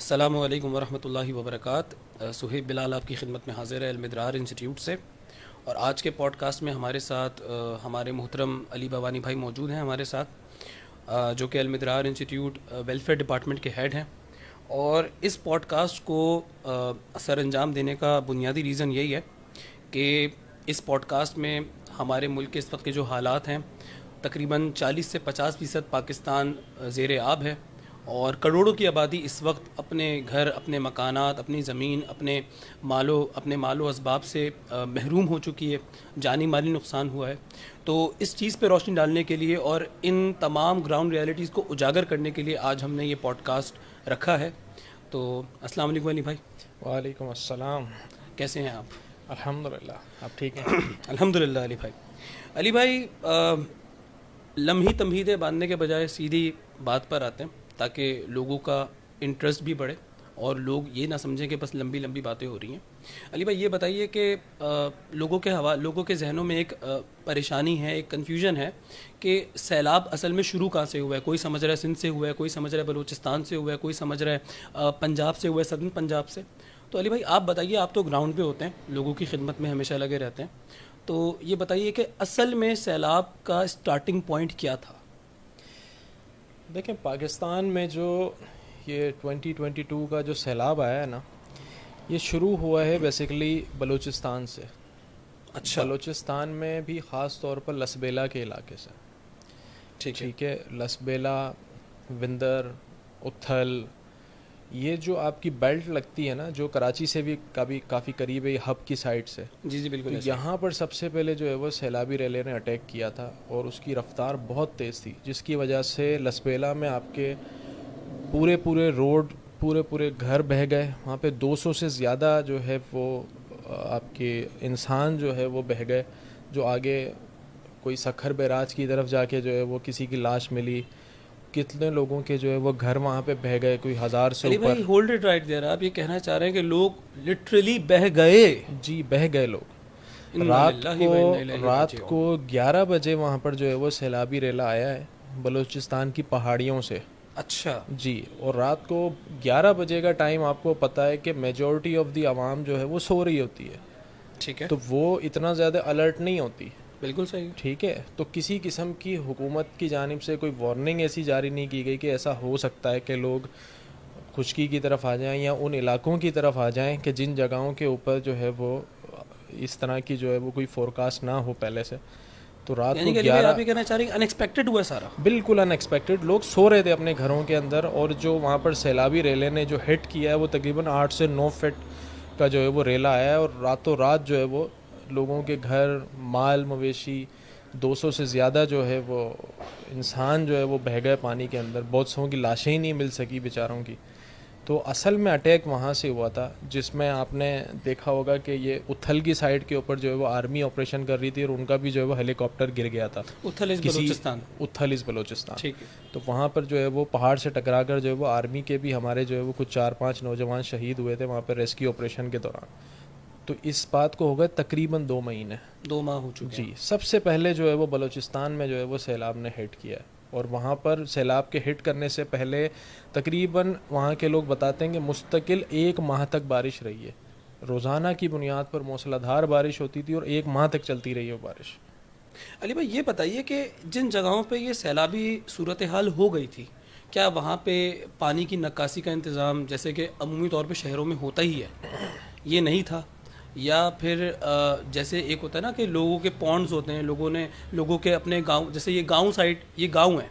السلام علیکم ورحمۃ اللہ وبرکاتہ. صہیب بلال آپ کی خدمت میں حاضر ہے المدرار انسٹیٹیوٹ سے. اور آج کے پوڈ کاسٹ میں ہمارے ساتھ ہمارے محترم علی بوانی بھائی موجود ہیں ہمارے ساتھ, جو کہ المدرار انسٹیٹیوٹ ویلفیئر ڈپارٹمنٹ کے ہیڈ ہیں. اور اس پوڈ کاسٹ کو سر انجام دینے کا بنیادی ریزن یہی ہے کہ اس پوڈ کاسٹ میں ہمارے ملک کے اس وقت کے جو حالات ہیں, تقریباً 40 سے 50% پاکستان زیر آب ہے, اور کروڑوں کی آبادی اس وقت اپنے گھر, اپنے مکانات, اپنی زمین, اپنے مال و اسباب سے محروم ہو چکی ہے, جانی مالی نقصان ہوا ہے. تو اس چیز پہ روشنی ڈالنے کے لیے اور ان تمام گراؤنڈ ریالٹیز کو اجاگر کرنے کے لیے آج ہم نے یہ پوڈ کاسٹ رکھا ہے. تو السلام علیکم علی بھائی. وعلیکم السلام. کیسے ہیں آپ؟ الحمدللہ, آپ ٹھیک ہیں؟ الحمدللہ. علی بھائی لمحی تمہیدیں باندھنے کے بجائے سیدھی بات پر آتے ہیں تاکہ لوگوں کا انٹرسٹ بھی بڑھے اور لوگ یہ نہ سمجھیں کہ بس لمبی لمبی باتیں ہو رہی ہیں. علی بھائی یہ بتائیے کہ لوگوں کے ذہنوں میں ایک پریشانی ہے, ایک کنفیوژن ہے کہ سیلاب اصل میں شروع کہاں سے ہوا ہے. کوئی سمجھ رہا ہے سندھ سے ہوا ہے, کوئی سمجھ رہا ہے بلوچستان سے ہوا ہے, کوئی سمجھ رہا ہے پنجاب سے ہوا ہے, سدرن پنجاب سے. تو علی بھائی آپ بتائیے, آپ تو گراؤنڈ پہ ہوتے ہیں, لوگوں کی خدمت میں ہمیشہ لگے رہتے ہیں, تو یہ بتائیے کہ اصل میں سیلاب کا اسٹارٹنگ پوائنٹ کیا تھا؟ دیکھیں, پاکستان میں جو یہ 2022 کا جو سیلاب آیا ہے نا, یہ شروع ہوا ہے بیسیکلی بلوچستان سے. اچھا. بلوچستان میں بھی خاص طور پر لسبیلا کے علاقے سے. ٹھیک ہے, لسبیلا, وندر, اتھل, یہ جو آپ کی بیلٹ لگتی ہے نا, جو کراچی سے بھی کافی قریب ہے, یہ ہب کی سائڈ سے. جی بالکل. یہاں پر سب سے پہلے جو ہے وہ سیلابی ریلے نے اٹیک کیا تھا, اور اس کی رفتار بہت تیز تھی, جس کی وجہ سے لسبیلا میں آپ کے پورے روڈ, پورے گھر بہہ گئے. وہاں پہ 200 سے زیادہ جو ہے وہ آپ کے انسان جو ہے وہ بہہ گئے. جو آگے کوئی سکھر بیراج کی طرف جا کے جو ہے وہ کسی کی لاش ملی, کتنے لوگوں کے جو ہے وہ گھر وہاں پہ بہ گئے, کوئی 1000 سے اوپر. بھائی ہولڈ اٹ رائٹ دیر, آپ یہ کہنا چاہ رہے ہیں کہ لوگ لٹرلی بہ گئے؟ جی بہ گئے لوگ. رات کو 11 بجے وہاں پر جو ہے وہ سیلابی ریلا آیا ہے بلوچستان کی پہاڑیوں سے. اچھا جی, اور رات کو 11 بجے کا ٹائم آپ کو پتہ ہے کہ میجورٹی آف دی عوام جو ہے وہ سو رہی ہوتی ہے. ٹھیک ہے, تو وہ اتنا زیادہ الرٹ نہیں ہوتی. بالکل صحیح. ٹھیک ہے, تو کسی قسم کی حکومت کی جانب سے کوئی وارننگ ایسی جاری نہیں کی گئی کہ ایسا ہو سکتا ہے کہ لوگ خشکی کی طرف آ جائیں یا ان علاقوں کی طرف آ جائیں کہ جن جگہوں کے اوپر جو ہے وہ اس طرح کی جو ہے وہ کوئی فورکاسٹ نہ ہو پہلے سے. تو رات کو 11 آپ یہ کہنا چاہ رہے ہیں ان ایکسپیکٹڈ ہوا سارا؟ بالکل ان ایکسپیکٹڈ. لوگ سو رہے تھے اپنے گھروں کے اندر, اور جو وہاں پر سیلابی ریلے نے جو ہٹ کیا ہے وہ تقریباً 8 سے 9 فٹ کا جو ہے وہ ریلا آیا ہے, اور راتوں رات جو ہے وہ لوگوں کے گھر, مال مویشی, 200 سے زیادہ جو ہے وہ انسان جو ہے وہ بہہ گئے پانی کے اندر. بہت سو کی لاشیں ہی نہیں مل سکی بیچاروں کی. تو اصل میں اٹیک وہاں سے ہوا تھا, جس میں آپ نے دیکھا ہوگا کہ یہ اتھل کی سائڈ کے اوپر جو ہے وہ آرمی آپریشن کر رہی تھی, اور ان کا بھی جو ہے وہ ہیلی کاپٹر گر گیا تھا. اتھل از بلوچستان. تو وہاں پر جو ہے وہ پہاڑ سے ٹکرا کر جو ہے وہ آرمی کے بھی ہمارے جو ہے وہ کچھ 4-5 نوجوان شہید ہوئے تھے وہاں پر ریسکیو آپریشن کے دوران. تو اس بات کو ہو گئے تقریباً 2 مہینے. 2 ماہ ہو چکے. جی, سب سے پہلے جو ہے وہ بلوچستان میں جو ہے وہ سیلاب نے ہٹ کیا ہے, اور وہاں پر سیلاب کے ہٹ کرنے سے پہلے تقریباً وہاں کے لوگ بتاتے ہیں کہ مستقل 1 ماہ تک بارش رہی ہے. روزانہ کی بنیاد پر موسلا دھار بارش ہوتی تھی, اور 1 ماہ تک چلتی رہی ہے وہ بارش. علی بھائی یہ بتائیے کہ جن جگہوں پہ یہ سیلابی صورتحال ہو گئی تھی, کیا وہاں پہ پانی کی نکاسی کا انتظام جیسے کہ عمومی طور پہ شہروں میں ہوتا ہی ہے, یہ نہیں تھا؟ یا پھر جیسے ایک ہوتا ہے نا کہ لوگوں کے پونڈز ہوتے ہیں, لوگوں کے اپنے گاؤں, جیسے یہ گاؤں سائڈ, یہ گاؤں ہیں,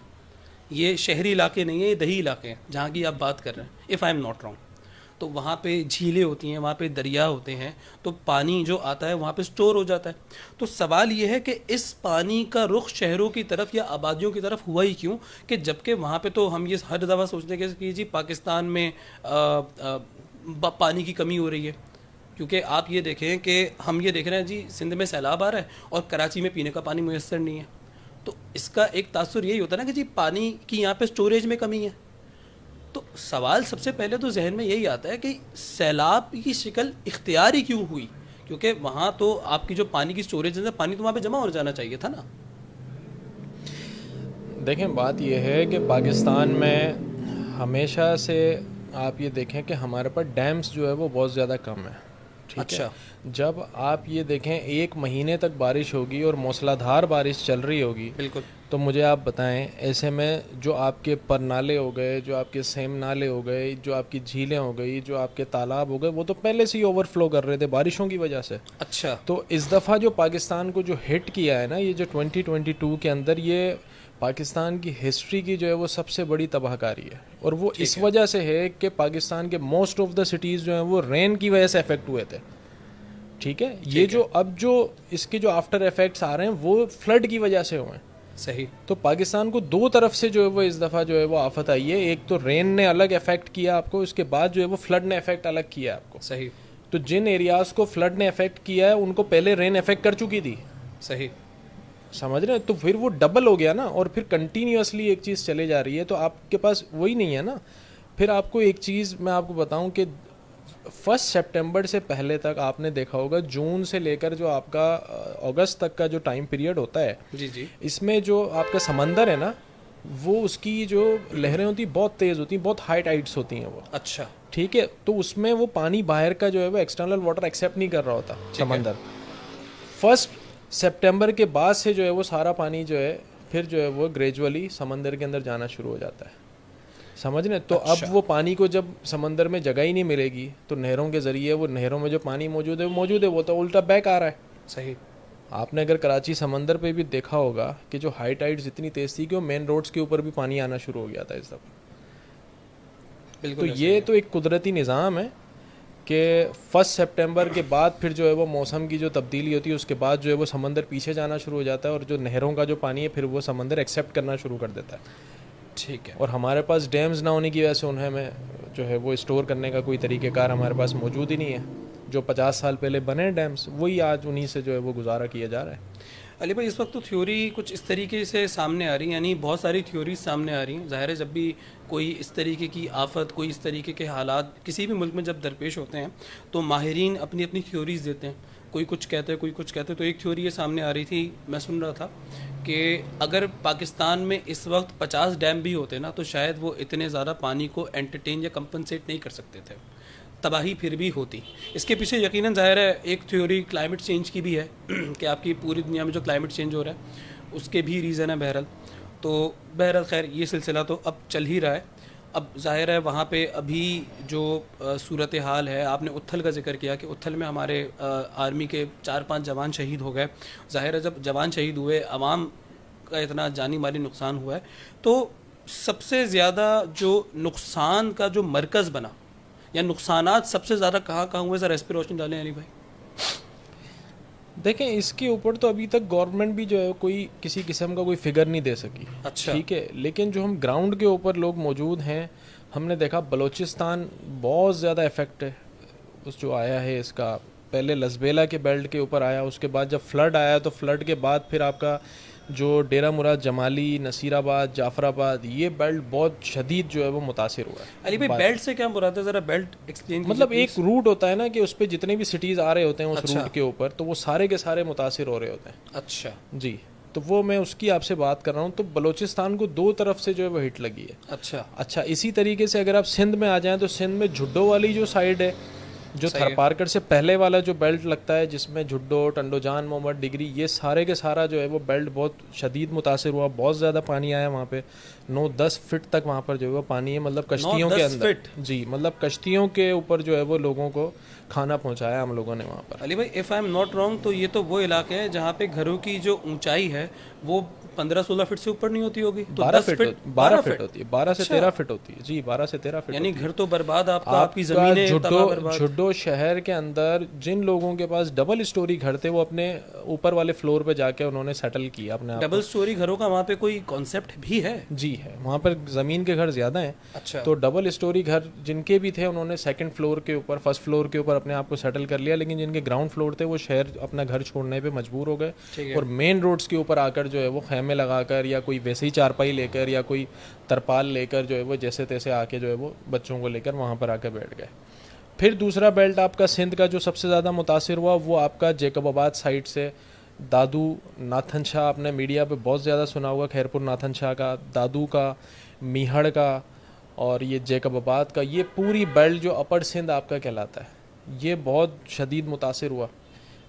یہ شہری علاقے نہیں ہیں, یہ دیہی علاقے ہیں جہاں کی آپ بات کر رہے ہیں, if I am not wrong. تو وہاں پہ جھیلیں ہوتی ہیں, وہاں پہ دریا ہوتے ہیں, تو پانی جو آتا ہے وہاں پہ سٹور ہو جاتا ہے. تو سوال یہ ہے کہ اس پانی کا رخ شہروں کی طرف یا آبادیوں کی طرف ہوا ہی کیوں, کہ جبکہ وہاں پہ تو ہم یہ ہر دفعہ سوچتے ہیں کہ جی پاکستان میں پانی کی کمی ہو رہی ہے. کیونکہ آپ یہ دیکھیں کہ ہم یہ دیکھ رہے ہیں جی سندھ میں سیلاب آ رہا ہے اور کراچی میں پینے کا پانی میسر نہیں ہے. تو اس کا ایک تاثر یہی ہوتا ہے نا کہ جی پانی کی یہاں پہ سٹوریج میں کمی ہے. تو سوال سب سے پہلے تو ذہن میں یہی آتا ہے کہ سیلاب کی شکل اختیاری کیوں ہوئی, کیونکہ وہاں تو آپ کی جو پانی کی سٹوریج ہے, پانی تو وہاں پہ جمع ہو جانا چاہیے تھا نا. دیکھیں, بات یہ ہے کہ پاکستان میں ہمیشہ سے آپ یہ دیکھیں کہ ہمارے پاس ڈیمز جو ہے وہ بہت زیادہ کم ہے. ٹھیک اچھا. ہے, جب آپ یہ دیکھیں 1 مہینے تک بارش ہوگی اور موسلادھار بارش چل رہی ہوگی, بالکل. تو مجھے آپ بتائیں ایسے میں جو آپ کے پر نالے ہو گئے, جو آپ کے سیم نالے ہو گئے, جو آپ کی جھیلیں ہو گئی, جو آپ کے تالاب ہو گئے, وہ تو پہلے سے ہی اوور فلو کر رہے تھے بارشوں کی وجہ سے. اچھا. تو اس دفعہ جو پاکستان کو جو ہٹ کیا ہے نا, یہ جو 2022 کے اندر, یہ پاکستان کی ہسٹری کی جو ہے وہ سب سے بڑی تباہ کاری ہے. اور وہ اس وجہ سے ہے کہ پاکستان کے موسٹ آف دا سٹیز جو ہیں وہ رین کی وجہ سے افیکٹ ہوئے تھے. ٹھیک ہے, یہ جو اب جو اس کے جو آفٹر افیکٹس آ رہے ہیں وہ فلڈ کی وجہ سے ہوئے ہیں. صحیح. تو پاکستان کو 2 طرف سے جو ہے وہ اس دفعہ جو ہے وہ آفت آئی ہے. ایک تو رین نے الگ افیکٹ کیا آپ کو, اس کے بعد جو ہے وہ فلڈ نے افیکٹ الگ کیا آپ کو. صحیح. تو جن ایریاز کو فلڈ نے افیکٹ کیا ہے ان کو پہلے رین افیکٹ کر چکی تھی. صحیح. سمجھ رہے ہیں, تو پھر وہ ڈبل ہو گیا نا, اور پھر کنٹینیوسلی ایک چیز چلے جا رہی ہے, تو آپ کے پاس وہی نہیں ہے نا. پھر آپ کو ایک چیز میں آپ کو بتاؤں کہ 1 سپٹمبر سے پہلے تک آپ نے دیکھا ہوگا, جون سے لے کر جو آپ کا اگست تک کا جو ٹائم پیریڈ ہوتا ہے, جی جی, اس میں جو آپ کا سمندر ہے نا, وہ اس کی جو لہریں ہوتی ہیں بہت تیز ہوتی ہیں, بہت ہائی ٹائڈس ہوتی ہیں وہ. اچھا. ٹھیک ہے, تو اس میں وہ پانی باہر کا جو ہے وہ ایکسٹرنل واٹر ایکسیپٹ نہیں کر رہا ہوتا سمندر. 1 سپٹمبر کے بعد سے جو ہے وہ سارا پانی جو ہے پھر جو ہے وہ گریجولی سمندر کے اندر جانا شروع ہو جاتا ہے. سمجھ رہے, تو اب وہ پانی کو جب سمندر میں جگہ ہی نہیں ملے گی, تو نہروں کے ذریعے وہ نہروں میں جو پانی موجود ہے وہ تو الٹا بیک آ رہا ہے. صحیح. آپ نے اگر کراچی سمندر پہ بھی دیکھا ہوگا کہ جو ہائی ٹائڈز اتنی تیز تھی کہ وہ مین روڈز کے اوپر بھی پانی آنا شروع ہو گیا تھا اس دفعہ. تو یہ تو ایک قدرتی نظام ہے کہ 1 سپٹمبر کے بعد پھر جو ہے وہ موسم کی جو تبدیلی ہوتی ہے, اس کے بعد جو ہے وہ سمندر پیچھے جانا شروع ہو جاتا ہے, اور جو نہروں کا جو پانی ہے پھر وہ سمندر ایکسیپٹ کرنا شروع کر دیتا ہے. ٹھیک ہے. اور ہمارے پاس ڈیمز نہ ہونے کی وجہ سے انہیں میں جو ہے وہ اسٹور کرنے کا کوئی طریقہ کار ہمارے پاس موجود ہی نہیں ہے. جو 50 سال پہلے بنے ڈیمز, وہی آج انہی سے جو ہے وہ گزارا کیا جا رہا ہے. علی بھائی, اس وقت تو تھیوری کچھ اس طریقے سے سامنے آ رہی ہیں, یعنی بہت ساری تھیوریز سامنے آ رہی ہیں. ظاہر ہے جب بھی کوئی اس طریقے کی آفت, کوئی اس طریقے کے حالات کسی بھی ملک میں جب درپیش ہوتے ہیں, تو ماہرین اپنی اپنی تھیوریز دیتے ہیں. کوئی کچھ کہتے ہیں, کوئی کچھ کہتے ہیں. تو ایک تھیوری یہ سامنے آ رہی تھی, میں سن رہا تھا کہ اگر پاکستان میں اس وقت 50 ڈیم بھی ہوتے نا, تو شاید وہ اتنے زیادہ پانی کو انٹرٹین یا کمپنسیٹ نہیں کر سکتے تھے, تباہی پھر بھی ہوتی. اس کے پیچھے یقیناً ظاہر ہے ایک تھیوری کلائمیٹ چینج کی بھی ہے کہ آپ کی پوری دنیا میں جو کلائمیٹ چینج ہو رہا ہے اس کے بھی ریزن ہے بہرحال. تو بہرحال خیر یہ سلسلہ تو اب چل ہی رہا ہے. اب ظاہر ہے وہاں پہ ابھی جو صورت حال ہے, آپ نے اتھل کا ذکر کیا کہ اتھل میں ہمارے آرمی کے 4-5 جوان شہید ہو گئے. ظاہر ہے جب جوان شہید ہوئے, عوام کا اتنا جانی مالی نقصان ہوا ہے, تو سب سے زیادہ جو نقصان کا جو مرکز بنا یا نقصانات سب سے زیادہ کہاں ہوئے, ذرا اس پہ روشنی ڈالیں علی بھائی. دیکھیں اس کے اوپر تو ابھی تک گورنمنٹ بھی جو ہے کوئی کسی قسم کا کوئی فگر نہیں دے سکی. اچھا. ٹھیک ہے, لیکن جو ہم گراؤنڈ کے اوپر لوگ موجود ہیں, ہم نے دیکھا بلوچستان بہت زیادہ افیکٹ ہے اس جو آیا ہے اس کا. پہلے لسبیلا کے بیلٹ کے اوپر آیا, اس کے بعد جب فلڈ آیا تو فلڈ کے بعد پھر آپ کا جو ڈیرہ مراد جمالی, نصیر آباد, جعفر آباد, یہ بیلٹ بہت شدید جو ہے وہ متاثر ہوا ہے. علی بھائی بیلٹ سے کیا مراد ہے, ذرا بیلٹ ایکسپلین کیجیے. مطلب ایک روٹ ہوتا ہے نا کہ اس پہ جتنے بھی سٹیز آ رہے ہوتے ہیں اس روٹ کے اوپر, تو وہ سارے کے سارے متاثر ہو رہے ہوتے ہیں. اچھا جی, تو وہ میں اس کی آپ سے بات کر رہا ہوں. تو بلوچستان کو 2 طرف سے جو ہے وہ ہٹ لگی ہے. اچھا, اسی طریقے سے اگر آپ سندھ میں آ جائیں تو سندھ میں جھڈو والی جو سائڈ ہے, جو تھرپارکر سے پہلے والا جو بیلٹ لگتا ہے جس میں جھڈو, ٹنڈو جان, محمد ڈگری, یہ سارے کے سارا جو ہے وہ بیلٹ بہت شدید متاثر ہوا. بہت زیادہ پانی آیا وہاں پہ, 9-10 فٹ تک وہاں پر جو ہے وہ پانی ہے, مطلب کشتیوں کے اندر. جی, مطلب کشتیوں کے اوپر جو ہے وہ لوگوں کو کھانا پہنچایا ہم لوگوں نے وہاں پر. علی بھائی if I am not wrong, تو یہ تو وہ علاقے ہے جہاں پہ گھروں کی جو اونچائی ہے وہ 15-16 فٹ سے اوپر نہیں ہوتی ہوگی, 12 فٹ ہوتی ہے, 12 سے 13 فٹ ہوتی ہے. جی, 12 سے 13 فٹ. یعنی گھر تو برباد, آپ کی زمینیں تباہ برباد. جھڈو شہر کے اندر جن لوگوں کے پاس ڈبل اسٹوری گھر تھے, وہ اپنے اوپر والے فلور پہ جا کے انہوں نے سیٹل کیا اپنے آپ. ڈبل اسٹوری گھروں کا وہاں پہ کوئی کانسیپٹ بھی ہے؟ جی ہے, وہاں پر زمین کے گھر زیادہ ہیں. اچھا. تو ڈبل اسٹوری گھر جن کے بھی تھے, انہوں نے سیکنڈ فلور کے اوپر, فرسٹ فلور کے اوپر اپنے آپ کو سیٹل کر لیا, لیکن جن کے گراؤنڈ فلور تھے وہ شہر اپنا گھر چھوڑنے پہ مجبور ہو گئے, اور مین روڈز کے اوپر آ کر جو ہے وہ خیمے لگا کر یا کوئی ویسے ہی چارپائی لے کر یا کوئی ترپال لے کر جو ہے وہ جیسے تیسے آ کے جو ہے وہ بچوں کو لے کر وہاں پر آ کے بیٹھ گئے. پھر دوسرا بیلٹ آپ کا سندھ کا جو سب سے زیادہ متاثر ہوا, وہ آپ کا جیکب آباد سائڈ سے دادو, ناتھن شاہ, آپ نے میڈیا پہ بہت زیادہ سنا ہوگا, خیرپور ناتھن شاہ کا, دادو کا, میہڑ کا, اور یہ جیکب آباد کا یہ پوری بیلٹ جو اپر سندھ آپ کا کہلاتا ہے یہ بہت شدید متاثر ہوا.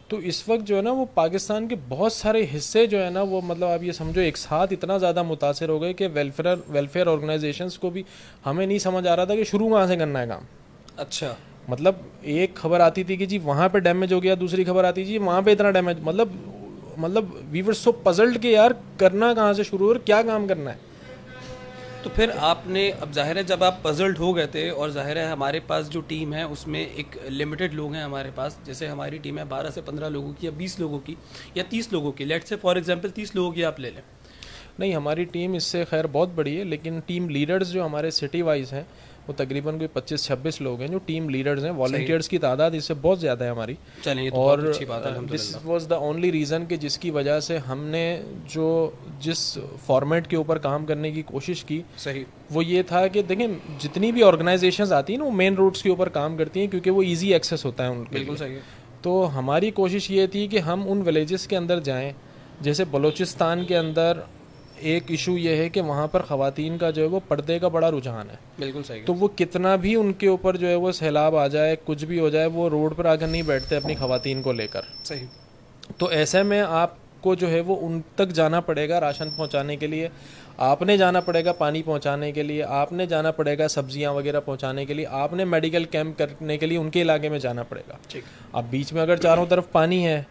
تو اس وقت جو ہے نا وہ پاکستان کے بہت سارے حصے جو ہے نا وہ مطلب آپ یہ سمجھو ایک ساتھ اتنا زیادہ متاثر ہو گئے کہ ویلفیئر آرگنائزیشنز کو بھی ہمیں نہیں سمجھ آ رہا تھا کہ شروع کہاں سے کرنا ہے کام. اچھا, مطلب ایک خبر آتی تھی کہ جی وہاں پہ ڈیمیج ہو گیا, دوسری خبر آتی جی وہاں پہ اتنا ڈیمیج, مطلب وی ور سو پزلڈ کہ یار کرنا کہاں سے شروع اور کیا کام کرنا ہے. تو پھر آپ نے, اب ظاہر ہے جب آپ پزلڈ ہو گئے تھے, اور ظاہر ہے ہمارے پاس جو ٹیم ہے اس میں ایک لمیٹڈ لوگ ہیں ہمارے پاس, جیسے ہماری ٹیم ہے 12 سے 15 لوگوں کی یا 20 لوگوں کی یا 30 لوگوں کی, لیٹ سے فار ایگزامپل 30 لوگوں کی آپ لے لیں. نہیں ہماری ٹیم اس سے خیر بہت بڑی ہے, لیکن ٹیم لیڈرز جو ہمارے سٹی وائز ہیں وہ تقریباً کوئی 25-26 لوگ ہیں جو ٹیم لیڈرز ہیں. والنٹیئرز کی تعداد اس سے بہت زیادہ ہے ہماری. اور this was the only reason کہ جس کی وجہ سے ہم نے جس فارمیٹ کے اوپر کام کرنے کی کوشش کی صحیح وہ یہ تھا کہ دیکھیں جتنی بھی آرگنائزیشنز آتی ہیں نا وہ مین روڈس کے اوپر کام کرتی ہیں کیونکہ وہ ایزی ایکسیس ہوتا ہے ان کے. بالکل صحیح. تو ہماری کوشش یہ تھی کہ ہم ان ولیجز کے اندر جائیں, جیسے بلوچستان کے اندر ایک ایشو یہ ہے کہ وہاں پر خواتین کا جو ہے وہ پردے کا بڑا رجحان ہے. بالکل صحیح. تو وہ کتنا بھی ان کے اوپر جو ہے وہ سیلاب آ جائے کچھ بھی ہو جائے وہ روڈ پر آ کر نہیں بیٹھتے اپنی خواتین کو لے کر. صحیح. تو ایسے میں آپ کو جو ہے وہ ان تک جانا پڑے گا راشن پہنچانے کے لیے, آپ نے جانا پڑے گا پانی پہنچانے کے لیے, آپ نے جانا پڑے گا سبزیاں وغیرہ پہنچانے کے لیے, آپ نے میڈیکل کیمپ کرنے کے لیے ان کے علاقے میں جانا پڑے گا. اب بیچ میں اگر چاروں طرف پانی ہے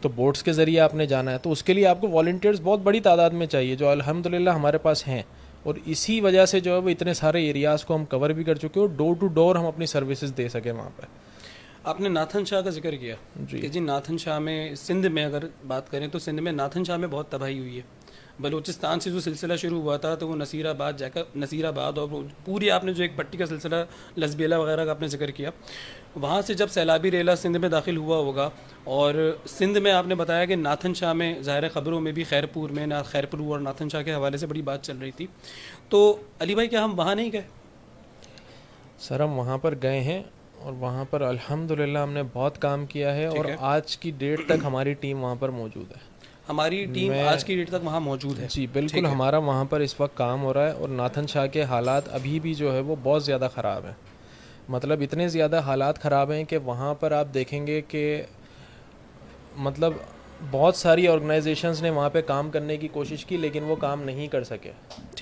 تو بوٹس کے ذریعے آپ نے جانا ہے, تو اس کے لیے آپ کو والنٹیئرز بہت بڑی تعداد میں چاہیے جو الحمدللہ ہمارے پاس ہیں. اور اسی وجہ سے جو ہے وہ اتنے سارے ایریاز کو ہم کور بھی کر چکے اور ڈور ٹو ڈور ہم اپنی سروسز دے سکیں وہاں پہ. آپ نے ناتھن شاہ کا ذکر کیا کہ جی ناتھن شاہ میں سندھ میں اگر بات کریں تو سندھ میں ناتھن شاہ میں بہت تباہی ہوئی ہے. بلوچستان سے جو سلسلہ شروع ہوا تھا تو وہ نصیر آباد اور پوری آپ نے جو ایک پٹی کا سلسلہ لسبیلا وغیرہ کا آپ نے ذکر کیا, وہاں سے جب سیلابی ریلا سندھ میں داخل ہوا ہوگا, اور سندھ میں آپ نے بتایا کہ ناتھن شاہ میں ظاہر خبروں میں بھی خیرپور میں خیرپور اور ناتھن شاہ کے حوالے سے بڑی بات چل رہی تھی, تو علی بھائی کیا ہم وہاں نہیں گئے؟ سر ہم وہاں پر گئے ہیں اور وہاں پر الحمدللہ ہم نے بہت کام کیا ہے, اور آج کی ڈیٹ تک ہماری ٹیم وہاں پر موجود ہے. ہماری ٹیم آج کی ڈیٹ تک وہاں موجود ہے. جی بالکل, ہمارا وہاں پر اس وقت کام ہو رہا ہے, اور ناتھن شاہ کے حالات ابھی بھی جو ہے وہ بہت زیادہ خراب ہیں. مطلب اتنے زیادہ حالات خراب ہیں کہ وہاں پر آپ دیکھیں گے کہ مطلب بہت ساری آرگنائزیشنز نے وہاں پہ کام کرنے کی کوشش کی لیکن وہ کام نہیں کر سکے.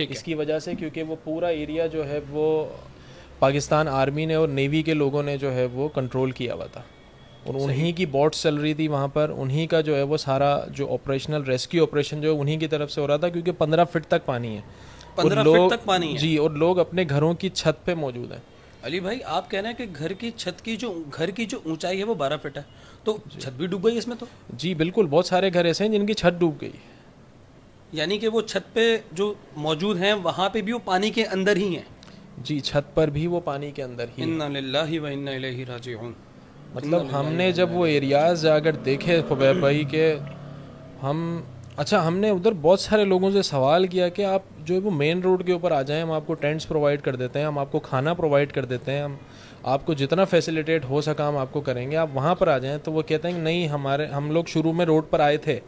اس کی وجہ سے کیونکہ وہ پورا ایریا جو ہے وہ پاکستان آرمی نے اور نیوی کے لوگوں نے جو ہے وہ کنٹرول کیا ہوا تھا, اور انہی کی بوٹس چل رہی تھی وہاں پر, انہی کا جو ہے وہ سارا جو آپریشنل ریسکیو آپریشن جو ہے انہی کی طرف سے ہو رہا تھا, کیونکہ 15 فٹ تک پانی ہے. 15 فٹ تک پانی ہے جی, اور لوگ اپنے گھروں کی چھت پہ موجود ہیں. علی بھائی آپ کہنا ہے کہ گھر کی چھت کی جو اونچائی ہے وہ 12 فٹ ہے, تو چھت بھی ڈوب گئی اس میں؟ تو جی بالکل, بہت سارے گھر ایسے ہیں جن کی چھت ڈوب گئی. یعنی کہ وہ چھت پہ جو موجود ہیں وہاں پہ بھی وہ پانی کے اندر ہی ہیں؟ جی چھت پر بھی وہ پانی کے اندر ہی. انا للہ و انا الیہ راجعون. مطلب ہم نے جب وہ ایریاز جا کر دیکھے خبیب بھائی کہ ہم نے ادھر بہت سارے لوگوں سے سوال کیا کہ آپ جو ہے وہ مین روڈ کے اوپر آ جائیں, ہم آپ کو ٹینٹس پرووائڈ کر دیتے ہیں, ہم آپ کو کھانا پرووائڈ کر دیتے ہیں, ہم آپ کو جتنا فیسیلیٹیٹ ہو سکا ہم آپ کو کریں گے, آپ وہاں پر آ جائیں. تو وہ کہتے ہیں کہ نہیں, ہم لوگ شروع میں روڈ پر آئے تھے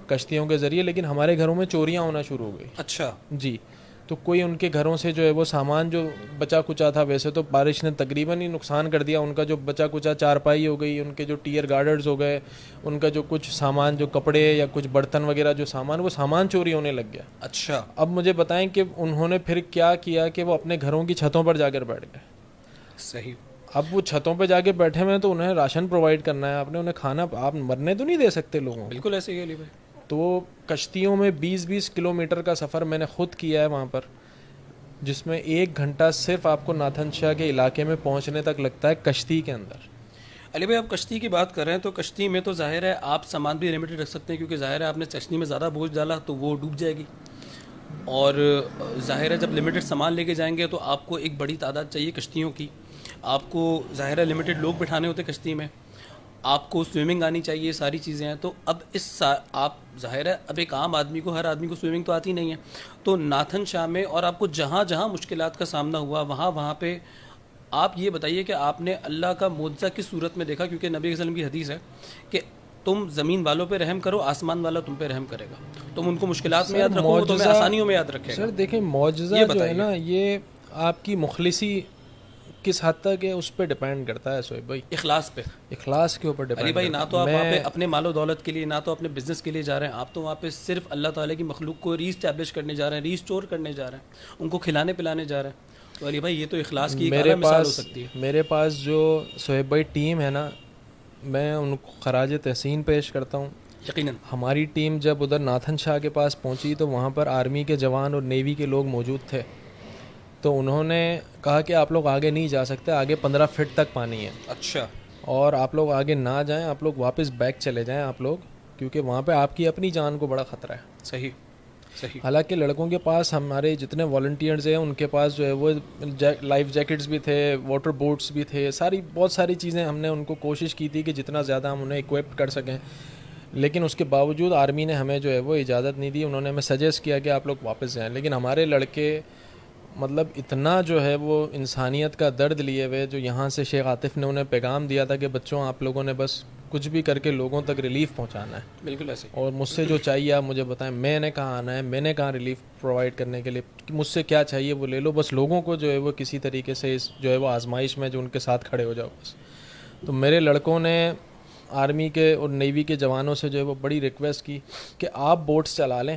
کشتیوں کے ذریعے, لیکن ہمارے گھروں میں چوریاں ہونا شروع ہو گئی. اچھا جی, تو کوئی ان کے گھروں سے جو ہے وہ سامان جو بچا کچا تھا, ویسے تو بارش نے تقریباً ہی نقصان کر دیا, ان کا جو بچا کچا چارپائی ہو گئی, ان کے جو ٹیئر گارڈرز ہو گئے, ان کا جو کچھ سامان جو کپڑے یا کچھ برتن وغیرہ جو سامان, وہ سامان چوری ہونے لگ گیا. اچھا, اب مجھے بتائیں کہ انہوں نے پھر کیا کیا کہ وہ اپنے گھروں کی چھتوں پر جا کر بیٹھ گئے. صحیح. اب وہ چھتوں پہ جا کے بیٹھے ہوئے تو انہیں راشن پرووائڈ کرنا ہے, آپ نے انہیں کھانا, آپ مرنے تو نہیں دے سکتے لوگوں. بالکل ایسے ہی علی بھائی. تو کشتیوں میں 20-20 کلومیٹر کا سفر میں نے خود کیا ہے وہاں پر, جس میں 1 گھنٹہ صرف آپ کو ناتھن شاہ کے علاقے میں پہنچنے تک لگتا ہے کشتی کے اندر. علی بھائی آپ کشتی کی بات کر رہے ہیں, تو کشتی میں تو ظاہر ہے آپ سامان بھی لمیٹڈ رکھ سکتے ہیں, کیونکہ ظاہر ہے آپ نے کشتی میں زیادہ بوجھ ڈالا تو وہ ڈوب جائے گی, اور ظاہر ہے جب لمیٹڈ سامان لے کے جائیں گے تو آپ کو ایک بڑی تعداد چاہیے کشتیوں کی, آپ کو ظاہر ہے لمیٹڈ لوگ بٹھانے ہوتے کشتی میں, آپ کو سوئمنگ آنی چاہیے, ساری چیزیں ہیں. تو اب آپ ظاہر ہے اب ایک عام آدمی کو, ہر آدمی کو سوئمنگ تو آتی نہیں ہے, تو ناتھن شاہ میں اور آپ کو جہاں جہاں مشکلات کا سامنا ہوا وہاں پہ آپ یہ بتائیے کہ آپ نے اللہ کا معجزہ کس صورت میں دیکھا, کیونکہ نبی صلی اللہ علیہ وسلم کی حدیث ہے کہ تم زمین والوں پہ رحم کرو, آسمان والا تم پہ رحم کرے گا. تم ان کو مشکلات میں یاد رکھو, تمہیں آسانیوں میں یاد رکھے گا. سر دیکھیں معجزہ جو ہے نا, یہ آپ کی مخلصی کس حد تک ہے اس پہ ڈپینڈ کرتا ہے سہیب بھائی. اخلاص پہ. اخلاص کے اوپر ڈپینڈ. علی بھائی نہ تو آپ وہاں پہ اپنے مال و دولت کے لیے، نہ تو اپنے بزنس کے لیے جا رہے ہیں، آپ تو وہاں پہ صرف اللہ تعالیٰ کی مخلوق کو ری اسٹیبلش کرنے جا رہے ہیں، ری اسٹور کرنے جا رہے ہیں، ان کو کھلانے پلانے جا رہے ہیں. تو علی بھائی یہ تو اخلاص کی ایک اعلیٰ مثال ہو سکتی ہے. میرے پاس جو سہیب بھائی ٹیم ہے نا، میں ان کو خراج تحسین پیش کرتا ہوں. یقیناً ہماری ٹیم جب ادھر ناتھن شاہ کے پاس پہنچی تو وہاں پر آرمی کے جوان اور نیوی کے لوگ موجود تھے. تو انہوں نے کہا کہ آپ لوگ آگے نہیں جا سکتے، آگے 15 فٹ تک پانی ہے. اچھا. اور آپ لوگ آگے نہ جائیں، آپ لوگ واپس بیک چلے جائیں آپ لوگ، کیونکہ وہاں پہ آپ کی اپنی جان کو بڑا خطرہ ہے. صحیح صحیح. حالانکہ لڑکوں کے پاس، ہمارے جتنے والنٹیئرز ہیں ان کے پاس جو ہے وہ لائف جیکٹس بھی تھے، واٹر بوٹس بھی تھے، بہت ساری چیزیں ہم نے ان کو کوشش کی تھی کہ جتنا زیادہ ہم انہیں اکوپ کر سکیں. لیکن اس کے باوجود آرمی نے ہمیں جو ہے وہ اجازت نہیں دی. انہوں نے ہمیں سجیسٹ کیا کہ آپ لوگ واپس جائیں. لیکن ہمارے لڑکے مطلب اتنا جو ہے وہ انسانیت کا درد لیے ہوئے، جو یہاں سے شیخ عاطف نے انہیں پیغام دیا تھا کہ بچوں آپ لوگوں نے بس کچھ بھی کر کے لوگوں تک ریلیف پہنچانا ہے. بالکل ایسے. اور مجھ سے جو چاہیے آپ مجھے بتائیں، میں نے کہاں آنا ہے، میں نے کہاں ریلیف پرووائڈ کرنے کے لیے، مجھ سے کیا چاہیے وہ لے لو، بس لوگوں کو جو ہے وہ کسی طریقے سے اس جو ہے وہ آزمائش میں جو ان کے ساتھ کھڑے ہو جاؤ بس. تو میرے لڑکوں نے آرمی کے اور نیوی کے جوانوں سے جو ہے وہ بڑی ریکویسٹ کی کہ آپ بوٹس چلا لیں،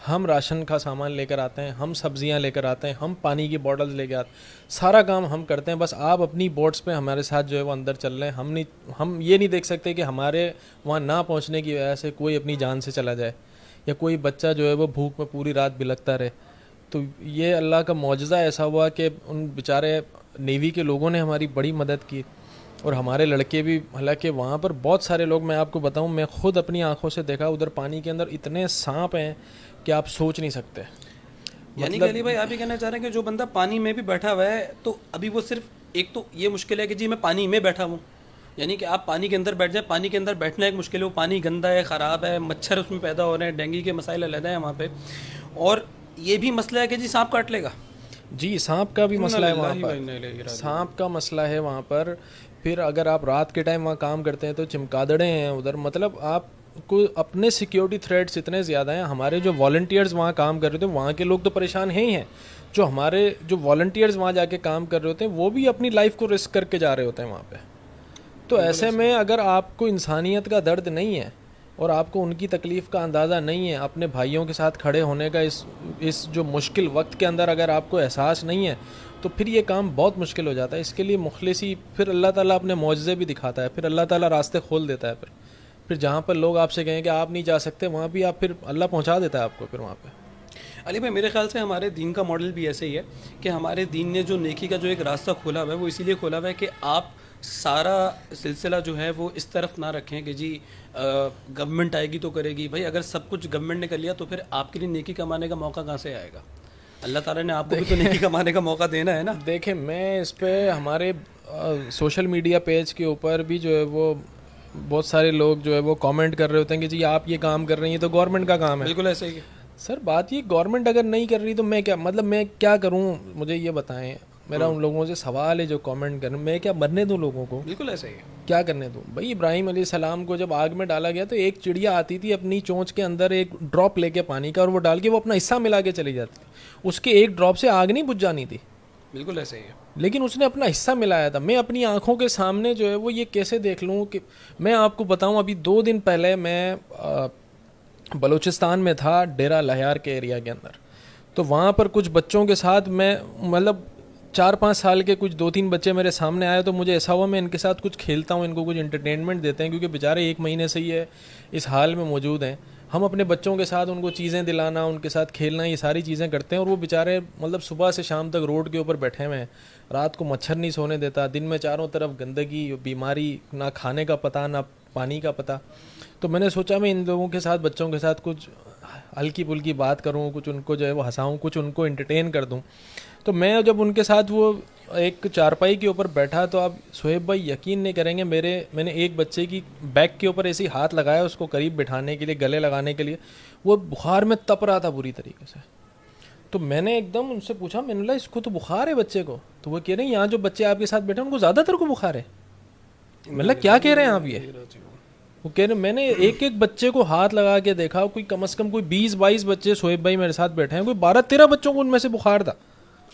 ہم راشن کا سامان لے کر آتے ہیں، ہم سبزیاں لے کر آتے ہیں، ہم پانی کی بوٹلز لے کے آتے ہیں، سارا کام ہم کرتے ہیں، بس آپ اپنی بوٹس پہ ہمارے ساتھ جو ہے وہ اندر چل رہے ہیں. ہم یہ نہیں دیکھ سکتے کہ ہمارے وہاں نہ پہنچنے کی وجہ سے کوئی اپنی جان سے چلا جائے یا کوئی بچہ جو ہے وہ بھوک میں پوری رات بلکتا رہے. تو یہ اللہ کا معجزہ ایسا ہوا کہ ان بیچارے نیوی کے لوگوں نے ہماری بڑی مدد کی، اور ہمارے لڑکے بھی. حالانکہ وہاں پر بہت سارے لوگ، میں آپ کو بتاؤں، میں خود اپنی آنکھوں سے دیکھا ادھر پانی کے اندر اتنے سانپ ہیں کہ آپ سوچ نہیں سکتے. یعنی کہ علی بھائی آپ یہ کہنا چاہ رہے ہیں کہ جو بندہ پانی میں بھی بیٹھا ہوا ہے تو ابھی وہ صرف ایک تو یہ مشکل ہے کہ جی میں پانی میں بیٹھا ہوں، یعنی کہ آپ پانی کے اندر بیٹھ جائیں، پانی کے اندر بیٹھنا ایک مشکل ہے، وہ پانی گندا ہے، خراب ہے، مچھر اس میں پیدا ہو رہے ہیں، ڈینگی کے مسائل علیحدہ ہیں وہاں پہ، اور یہ بھی مسئلہ ہے کہ جی سانپ کاٹ لے گا. جی سانپ کا بھی مسئلہ ہے وہاں پر، سانپ کا مسئلہ ہے وہاں پر. پھر اگر آپ رات کے ٹائم وہاں کام کرتے ہیں تو چمگادڑیں ہیں ادھر، مطلب آپ کو اپنے سیکیورٹی تھریٹس اتنے زیادہ ہیں. ہمارے جو والنٹیئرز وہاں کام کر رہے تھے وہاں کے لوگ تو پریشان ہیں ہی ہیں، جو ہمارے جو والنٹیئرز وہاں جا کے کام کر رہے ہوتے ہیں وہ بھی اپنی لائف کو رسک کر کے جا رہے ہوتے ہیں وہاں پہ. تو ایسے میں اگر آپ کو انسانیت کا درد نہیں ہے اور آپ کو ان کی تکلیف کا اندازہ نہیں ہے، اپنے بھائیوں کے ساتھ کھڑے ہونے کا اس جو مشکل وقت کے اندر اگر آپ کو احساس نہیں ہے تو پھر یہ کام بہت مشکل ہو جاتا ہے. اس کے لیے مخلصی، پھر اللہ تعالیٰ اپنے معجزے بھی دکھاتا ہے، پھر اللہ تعالیٰ راستے کھول دیتا ہے. پھر جہاں پر لوگ آپ سے کہیں کہ آپ نہیں جا سکتے وہاں بھی آپ، پھر اللہ پہنچا دیتا ہے آپ کو پھر وہاں پہ. علی بھائی میرے خیال سے ہمارے دین کا ماڈل بھی ایسے ہی ہے کہ ہمارے دین نے جو نیکی کا جو ایک راستہ کھولا ہوا ہے وہ اسی لیے کھولا ہوا ہے کہ آپ سارا سلسلہ جو ہے وہ اس طرف نہ رکھیں کہ جی گورنمنٹ آئے گی تو کرے گی. بھائی اگر سب کچھ گورنمنٹ نے کر لیا تو پھر آپ کے لیے نیکی کمانے کا موقع کہاں سے آئے گا؟ اللہ تعالیٰ نے آپ کو بھی تو نیکی کمانے کا موقع دینا ہے نا. دیکھیں میں اس پہ ہمارے سوشل میڈیا پیج کے اوپر بھی جو ہے وہ بہت سارے لوگ جو ہے وہ کامنٹ کر رہے ہوتے ہیں کہ جی آپ یہ کام کر رہی ہیں تو گورنمنٹ کا کام ہے. بالکل ایسے ہی ہے سر. بات یہ گورنمنٹ اگر نہیں کر رہی تو میں کیا، مطلب میں کیا کروں؟ مجھے یہ بتائیں. میرا ان لوگوں سے سوال ہے جو کامنٹ کریں، میں کیا مرنے دوں لوگوں کو؟ بالکل ایسے ہی ہے. کیا کرنے دوں بھائی؟ ابراہیم علیہ السلام کو جب آگ میں ڈالا گیا تو ایک چڑیا آتی تھی اپنی چونچ کے اندر ایک ڈراپ لے کے پانی کا، اور وہ ڈال کے وہ اپنا حصہ ملا کے چلی جاتی تھی. اس کے ایک ڈراپ سے آگ نہیں بجھ جانی تھی. بالکل ایسے ہی ہے. لیکن اس نے اپنا حصہ ملایا تھا. میں اپنی آنکھوں کے سامنے جو ہے وہ یہ کیسے دیکھ لوں کہ میں آپ کو بتاؤں، ابھی 2 دن پہلے میں بلوچستان میں تھا، ڈیرہ لہیار کے ایریا کے اندر. تو وہاں پر کچھ بچوں کے ساتھ میں مطلب 4-5 سال کے کچھ 2-3 بچے میرے سامنے آئے تو مجھے ایسا ہوا میں ان کے ساتھ کچھ کھیلتا ہوں، ان کو کچھ انٹرٹینمنٹ دیتے ہیں، کیونکہ بیچارے 1 مہینے سے یہ اس حال میں موجود ہیں. ہم اپنے بچوں کے ساتھ ان کو چیزیں دلانا، ان کے ساتھ کھیلنا، یہ ساری چیزیں کرتے ہیں، اور وہ بیچارے مطلب صبح سے شام تک روڈ کے اوپر بیٹھے ہوئے ہیں. رات کو مچھر نہیں سونے دیتا، دن میں چاروں طرف گندگی، بیماری، نہ کھانے کا پتہ نہ پانی کا پتہ. تو میں نے سوچا میں ان لوگوں کے ساتھ، بچوں کے ساتھ کچھ ہلکی پھلکی بات کروں، کچھ ان کو جو ہے وہ ہنساؤں، کچھ ان کو انٹرٹین کر دوں. تو میں جب ان کے ساتھ وہ ایک چارپائی کے اوپر بیٹھا تو آپ سہیب بھائی یقین نہیں کریں گے، میں نے ایک بچے کی بیک کے اوپر ایسے ہاتھ لگایا اس کو قریب بٹھانے کے لیے، گلے لگانے کے لیے. وہ بخار میں تپ رہا تھا بری طریقے سے. تو میں نے ایک دم ان سے پوچھا، میں نے بولا اس کو تو بخار ہے بچے کو. تو وہ کہہ رہے ہیں یہاں جو بچے آپ کے ساتھ بیٹھے ہیں ان کو زیادہ تر کو بخار ہے. میں نے کیا کہہ رہے ہیں آپ؟ یہ وہ کہہ رہے ہیں میں نے ایک بچے کو ہاتھ لگا کے دیکھا، کوئی کم از کم کوئی 20-22 بچے سہیب بھائی میرے ساتھ بیٹھے ہیں، کوئی 12-13 بچوں کو ان میں سے بخار تھا.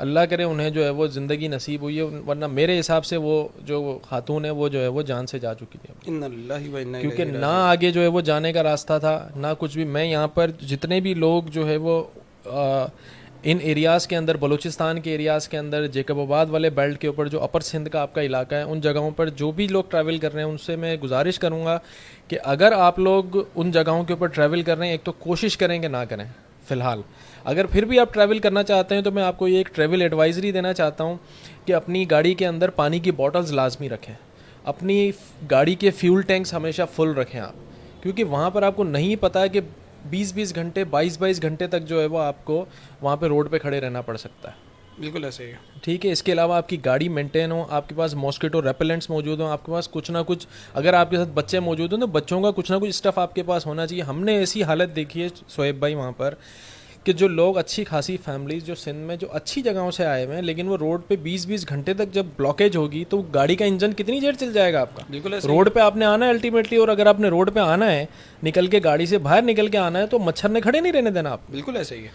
اللہ کرے انہیں جو ہے وہ زندگی نصیب ہوئی ہے, ورنہ میرے حساب سے وہ جو خاتون ہے وہ جو ہے وہ جان سے جا چکی تھی, ان اللہ و انا کیونکہ الیہ نہ راجعون. آگے جو ہے وہ جانے کا راستہ تھا نہ کچھ بھی. میں یہاں پر جتنے بھی لوگ جو ہے وہ ان ایریاز کے اندر, بلوچستان کے ایریاز کے اندر, جیکب آباد والے بیلٹ کے اوپر جو اپر سندھ کا آپ کا علاقہ ہے, ان جگہوں پر جو بھی لوگ ٹریول کر رہے ہیں ان سے میں گزارش کروں گا کہ اگر آپ لوگ ان جگہوں کے اوپر ٹریول کر رہے ہیں, ایک تو کوشش کریں کہ نہ کریں فی الحال. اگر پھر بھی آپ ٹریول کرنا چاہتے ہیں تو میں آپ کو یہ ایک ٹریول ایڈوائزری دینا چاہتا ہوں کہ اپنی گاڑی کے اندر پانی کی بوٹلز لازمی رکھیں, اپنی گاڑی کے فیول ٹینکس ہمیشہ فل رکھیں آپ, کیونکہ وہاں پر آپ کو نہیں پتہ کہ 20 گھنٹے 22 گھنٹے تک جو ہے وہ آپ کو وہاں پہ روڈ پہ کھڑے رہنا پڑ سکتا ہے. بالکل ایسے ہی ہے. ٹھیک ہے. اس کے علاوہ آپ کی گاڑی مینٹین ہو, آپ کے پاس ماسکیٹو ریپیلنٹس موجود ہوں, آپ کے پاس کچھ نہ کچھ, اگر آپ کے ساتھ بچے موجود ہوں تو بچوں کا کچھ نہ کچھ اسٹف آپ کے پاس ہونا چاہیے. ہم نے ایسی حالت دیکھی ہے شعیب بھائی وہاں پر کہ جو لوگ اچھی خاصی فیملیز جو سندھ میں جو اچھی جگہوں سے آئے ہوئے ہیں, لیکن وہ روڈ پہ 20 گھنٹے تک جب بلاکیج ہوگی تو گاڑی کا انجن کتنی دیر چل جائے گا آپ کا. بالکل ایسے روڈ پہ آپ نے آنا ہے الٹیمیٹلی, اور اگر آپ نے روڈ پہ آنا ہے نکل کے گاڑی سے باہر نکل کے آنا ہے تو مچھر نے کھڑے نہیں رہنے دینا آپ. بالکل ایسے ہی ہے.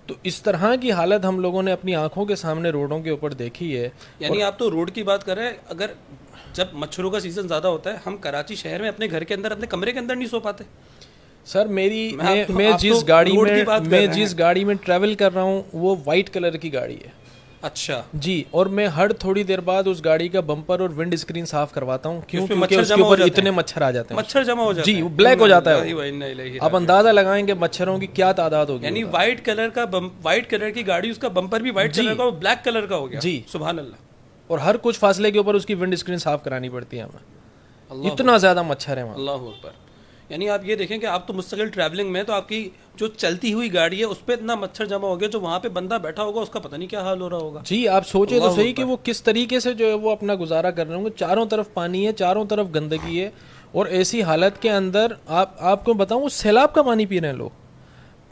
تو اس طرح کی حالت ہم لوگوں نے اپنی آنکھوں کے سامنے روڈوں کے اوپر دیکھی ہے. یعنی آپ تو روڈ کی بات کر رہے ہیں, اگر جب مچھروں کا سیزن زیادہ ہوتا ہے, ہم کراچی شہر میں اپنے گھر کے اندر اپنے کمرے کے اندر نہیں سو پاتے. سر میں جس گاڑی میں ٹریول کر رہا ہوں وہ وائٹ کلر کی گاڑی ہے. اچھا جی, اور میں ہر تھوڑی دیر بعد اس گاڑی کا بمپر اور ونڈ اسکرین صاف کرواتا ہوں. کیوں؟ کیونکہ اس کے اوپر اتنے مچھر آ جاتے ہیں, مچھر جمع ہو جاتے ہیں. جی, وہ بلیک ہو جاتا ہے. آپ اندازہ لگائیں کہ مچھروں کی کیا تعداد ہوگی. یعنی وائٹ کلر کی گاڑی, اس کا بمپر بھی وائٹ کلر کا, وہ بلیک کلر کا ہو گیا. جی سبحان اللہ. اور ہر کچھ فاصلے کے اوپر اس کی ونڈ اسکرین صاف کرانی پڑتی ہے ہمیں. اتنا زیادہ مچھر ہے وہاں. اللہ اکبر. یعنی آپ یہ دیکھیں کہ آپ تو مستقل ٹریولنگ میں, تو آپ کی جو چلتی ہوئی گاڑی ہے اس پہ اتنا مچھر جمع ہو گیا, جو وہاں پہ بندہ بیٹھا ہوگا اس کا پتہ نہیں کیا حال ہو رہا ہوگا. جی, آپ سوچیں تو صحیح کہ وہ کس طریقے سے جو ہے وہ اپنا گزارا کر رہے ہوں گے. چاروں طرف پانی ہے, چاروں طرف گندگی ہے, اور ایسی حالت کے اندر آپ کو بتاؤں وہ سیلاب کا پانی پی رہے ہیں لوگ.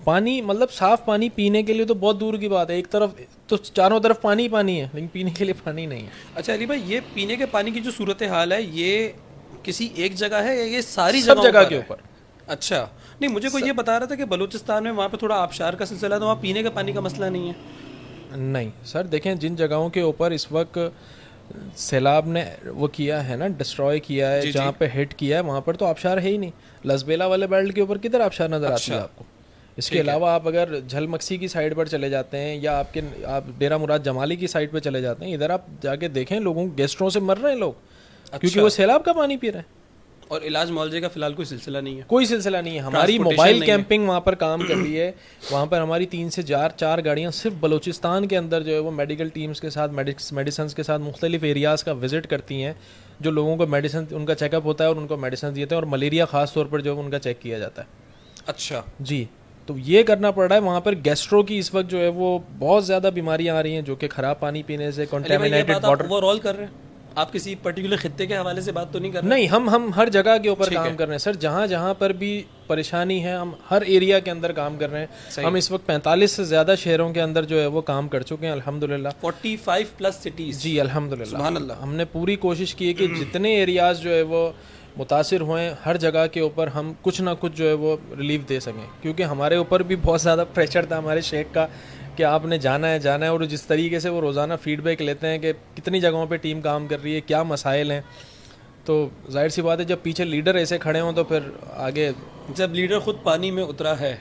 پانی مطلب صاف پانی پینے کے لیے تو بہت دور کی بات ہے, ایک طرف تو چاروں طرف پانی پانی ہے, لیکن پینے کے لیے پانی نہیں ہے. اچھا علی بھائی, یہ پینے کے پانی کی جو صورتحال ہے یہ کسی ایک جگہ ہے یا یہ ساری سب جگہ کے اوپر؟ اچھا نہیں, مجھے کوئی یہ بتا رہا تھا کہ بلوچستان میں وہاں پہ تھوڑا آبشار کا سلسلہ ہے, تو وہاں پینے کا پانی کا مسئلہ نہیں ہے. نہیں سر, دیکھیں جن جگہوں کے اوپر اس وقت سیلاب نے وہ کیا ہے نا, ڈسٹروائے کیا ہے, جہاں پہ ہٹ کیا ہے وہاں پر تو آبشار ہے ہی نہیں. لسبیلا والے بیلٹ کے اوپر کدھر آبشار نظر آتی ہے آپ کو؟ اس کے علاوہ آپ اگر جھل مکسی کی سائڈ پر چلے جاتے ہیں یا آپ ڈیرہ مراد جمالی کی سائڈ پہ چلے جاتے ہیں, ادھر آپ جا کے دیکھیں لوگوں گیسٹروں سے مر رہے ہیں لوگ, کیونکہ وہ سیلاب کا پانی پی رہے ہیں. اور علاج معالجے کا فی الحال کوئی سلسلہ نہیں ہے. کوئی سلسلہ نہیں ہے. ہماری موبائل کیمپنگ وہاں پر کام کر رہی ہے. وہاں پر ہماری 3 سے 4 گاڑیاں صرف بلوچستان کے اندر جو ہے وہ میڈیکل ٹیمز کے ساتھ میڈیسنز کے ساتھ مختلف ایریاز کا وزٹ کرتی ہیں, جو لوگوں کو میڈیسن ان کا چیک اپ ہوتا ہے اور ان کو میڈیسن دیتے ہیں, اور ملیریا خاص طور پر جو ان کا چیک کیا جاتا ہے. اچھا جی, تو یہ کرنا پڑ رہا ہے. وہاں پر گیسٹرو کی اس وقت جو ہے وہ بہت زیادہ بیماریاں آ رہی ہیں, جو کہ خراب پانی پینے سے, کنٹامینیٹڈ واٹر. اوور آل کر رہے ہیں آپ, کسی پرٹیکولر خطے کے حوالے سے بات تو نہیں کر رہے؟ نہیں, ہم ہر جگہ کے اوپر کام کر رہے ہیں سر. جہاں جہاں پر بھی پریشانی ہے ہم ہر ایریا کے اندر کام کر رہے ہیں. ہم اس وقت 45 سے زیادہ شہروں کے اندر جو ہے وہ کام کر چکے ہیں الحمدللہ. 45+ سٹیز. جی الحمدللہ, سبحان اللہ. ہم نے پوری کوشش کی ہے کہ جتنے ایریاز جو ہے وہ متاثر ہوئے, ہر جگہ کے اوپر ہم کچھ نہ کچھ جو ہے وہ ریلیف دے سکیں, کیونکہ ہمارے اوپر بھی بہت زیادہ پریشر تھا ہمارے شیخ کا کہ آپ نے جانا ہے. اور جس طریقے سے وہ روزانہ فیڈ بیک لیتے ہیں کہ کتنی جگہوں پہ ٹیم کام کر رہی ہے, کیا مسائل ہیں, تو ظاہر سی بات ہے جب پیچھے لیڈر ایسے کھڑے ہوں تو پھر آگے. جب لیڈر خود پانی میں اترا ہے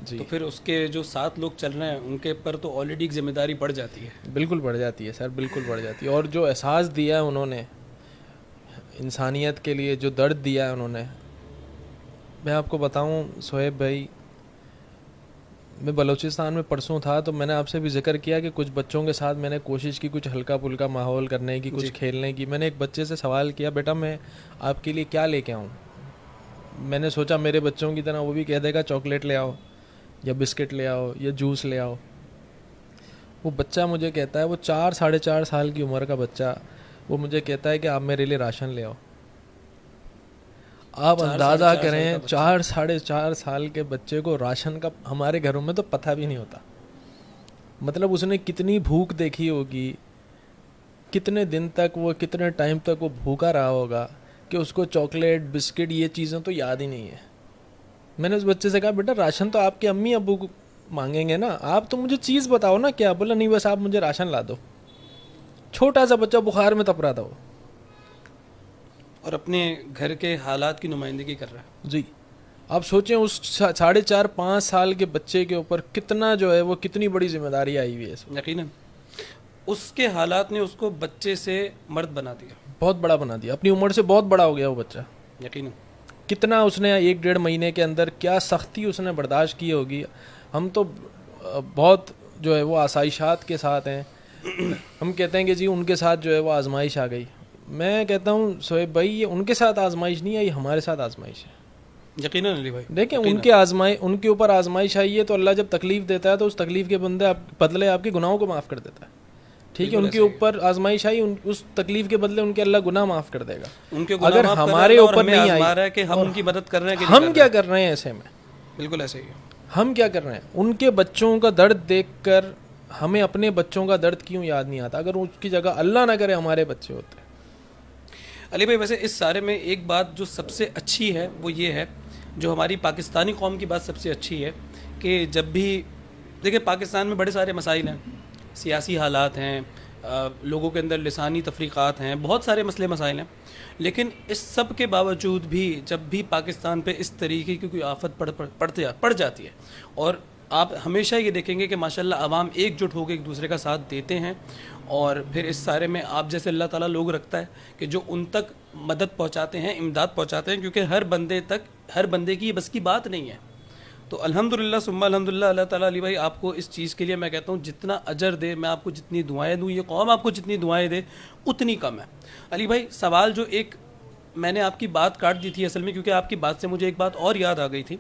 جی, تو پھر اس کے جو 7 لوگ چل رہے ہیں ان کے پر تو آلریڈی ایک ذمہ داری بڑھ جاتی ہے. بالکل بڑھ جاتی ہے سر, بالکل بڑھ جاتی ہے. اور جو احساس دیا ہے انہوں نے انسانیت کے لیے, جو درد دیا ہے انہوں نے, میں آپ کو بتاؤں شعیب بھائی, میں بلوچستان میں پرسوں تھا تو میں نے آپ سے بھی ذکر کیا کہ کچھ بچوں کے ساتھ میں نے کوشش کی کچھ ہلکا پھلکا ماحول کرنے کی, کچھ کھیلنے کی. میں نے ایک بچے سے سوال کیا, بیٹا میں آپ کے لیے کیا لے کے آؤں؟ میں نے سوچا میرے بچوں کی طرح وہ بھی کہہ دے گا چاکلیٹ لے آؤ یا بسکٹ لے آؤ یا جوس لے آؤ. وہ بچہ مجھے کہتا ہے, وہ 4-4.5 سال کی عمر کا بچہ, وہ مجھے کہتا ہے کہ آپ میرے لیے راشن لے آؤ. آپ اندازہ کریں 4-4.5 سال کے بچے کو راشن کا ہمارے گھروں میں تو پتہ بھی نہیں ہوتا. مطلب اس نے کتنی بھوک دیکھی ہوگی, کتنے دن تک وہ, کتنے ٹائم تک وہ بھوکا رہا ہوگا کہ اس کو چاکلیٹ بسکٹ یہ چیزیں تو یاد ہی نہیں ہے. میں نے اس بچے سے کہا بیٹا راشن تو آپ کے امی ابو مانگیں گے نا, آپ تو مجھے چیز بتاؤ نا کیا. بولا نہیں بس آپ مجھے راشن لا دو. چھوٹا سا بچہ بخار میں تپ رہا تھا وہ, اور اپنے گھر کے حالات کی نمائندگی کر رہا ہے. جی آپ سوچیں اس 4.5-5 سال کے بچے کے اوپر کتنا جو ہے وہ کتنی بڑی ذمہ داری آئی ہوئی ہے اس وقت. یقیناً اس کے حالات نے اس کو بچے سے مرد بنا دیا, بہت بڑا بنا دیا, اپنی عمر سے بہت بڑا ہو گیا وہ بچہ. یقیناً. کتنا اس نے 1-1.5 مہینے کے اندر کیا سختی اس نے برداشت کی ہوگی. ہم تو بہت جو ہے وہ آسائشات کے ساتھ ہیں. ہم کہتے ہیں کہ جی ان کے ساتھ جو ہے وہ آزمائش آ گئی. میں کہتا ہوں شعیب بھائی یہ ان کے ساتھ آزمائش نہیں آئی, ہمارے ساتھ آزمائش ہے. یقیناً علی بھائی, دیکھیں ان کے اوپر آزمائش آئی ہے تو اللہ جب تکلیف دیتا ہے تو اس تکلیف کے بدلے آپ کے گناہوں کو معاف کر دیتا ہے. ٹھیک ہے, ان کے اوپر آزمائش آئی, اس تکلیف کے بدلے ان کے اللہ گناہ معاف کر دے گا. ان کے گناہ اگر معاف کر ہمارے رہا ہے اور اوپر ہمیں نہیں آزما آئی رہا ہے کہ ہم ان کی مدد کر رہے ہیں کہ ہم کیا کر رہے ہیں ایسے میں. بالکل ایسے ہی ہے. ہم کیا کر رہے ہیں, ان کے بچوں کا درد دیکھ کر ہمیں اپنے بچوں کا درد کیوں یاد نہیں آتا. اگر اس کی جگہ اللہ نہ کرے ہمارے بچے ہوتے. علی بھائی ویسے اس سارے میں ایک بات جو سب سے اچھی ہے وہ یہ ہے, جو ہماری پاکستانی قوم کی بات سب سے اچھی ہے کہ جب بھی دیکھیں پاکستان میں بڑے سارے مسائل ہیں, سیاسی حالات ہیں, لوگوں کے اندر لسانی تفریقات ہیں, بہت سارے مسئلے مسائل ہیں, لیکن اس سب کے باوجود بھی جب بھی پاکستان پہ اس طریقے کی کوئی آفت پڑ جاتی ہے, اور آپ ہمیشہ یہ دیکھیں گے کہ ماشاءاللہ عوام ایک جٹ ہو کے ایک دوسرے کا ساتھ دیتے ہیں, اور پھر اس سارے میں آپ جیسے اللہ تعالیٰ لوگ رکھتا ہے کہ جو ان تک مدد پہنچاتے ہیں, امداد پہنچاتے ہیں, کیونکہ ہر بندے کی بس کی بات نہیں ہے. تو الحمدللہ ثم الحمدللہ اللہ تعالیٰ علی بھائی آپ کو اس چیز کے لیے میں کہتا ہوں جتنا اجر دے, میں آپ کو جتنی دعائیں دوں, یہ قوم آپ کو جتنی دعائیں دے اتنی کم ہے. علی بھائی سوال جو ایک میں نے آپ کی بات کاٹ دی تھی اصل میں, کیونکہ آپ کی بات سے مجھے ایک بات اور یاد آ گئی تھی,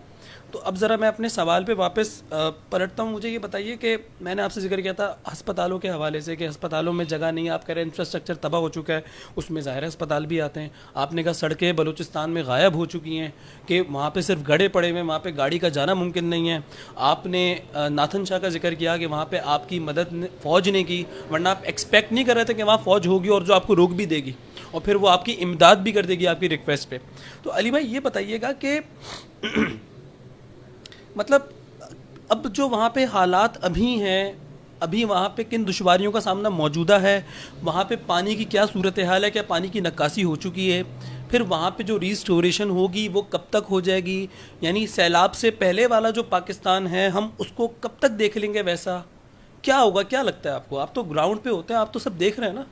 تو اب ذرا میں اپنے سوال پہ واپس پلٹتا ہوں. مجھے یہ بتائیے کہ میں نے آپ سے ذکر کیا تھا ہسپتالوں کے حوالے سے کہ ہسپتالوں میں جگہ نہیں ہے, آپ کہہ رہے ہیں انفراسٹرکچر تباہ ہو چکا ہے, اس میں ظاہر ہسپتال بھی آتے ہیں. آپ نے کہا سڑکیں بلوچستان میں غائب ہو چکی ہیں کہ وہاں پہ صرف گڑھے پڑے ہوئے ہیں, وہاں پہ گاڑی کا جانا ممکن نہیں ہے. آپ نے ناتھن شاہ کا ذکر کیا کہ وہاں پہ آپ کی مدد فوج نے کی, ورنہ آپ ایکسپیکٹ نہیں کر رہے تھے کہ وہاں فوج ہوگی اور جو آپ کو روک بھی دے گی اور پھر وہ آپ کی امداد بھی کر دے گی آپ کی ریکویسٹ پہ. تو علی بھائی یہ بتائیے گا کہ مطلب اب جو وہاں پہ حالات ابھی ہیں, ابھی وہاں پہ کن دشواریوں کا سامنا موجودہ ہے, وہاں پہ پانی کی کیا صورتحال ہے, کیا پانی کی نکاسی ہو چکی ہے, پھر وہاں پہ جو ریسٹوریشن ہوگی وہ کب تک ہو جائے گی, یعنی سیلاب سے پہلے والا جو پاکستان ہے ہم اس کو کب تک دیکھ لیں گے, ویسا کیا ہوگا, کیا لگتا ہے آپ کو؟ آپ تو گراؤنڈ پہ ہوتے ہیں, آپ تو سب دیکھ رہے ہیں نا,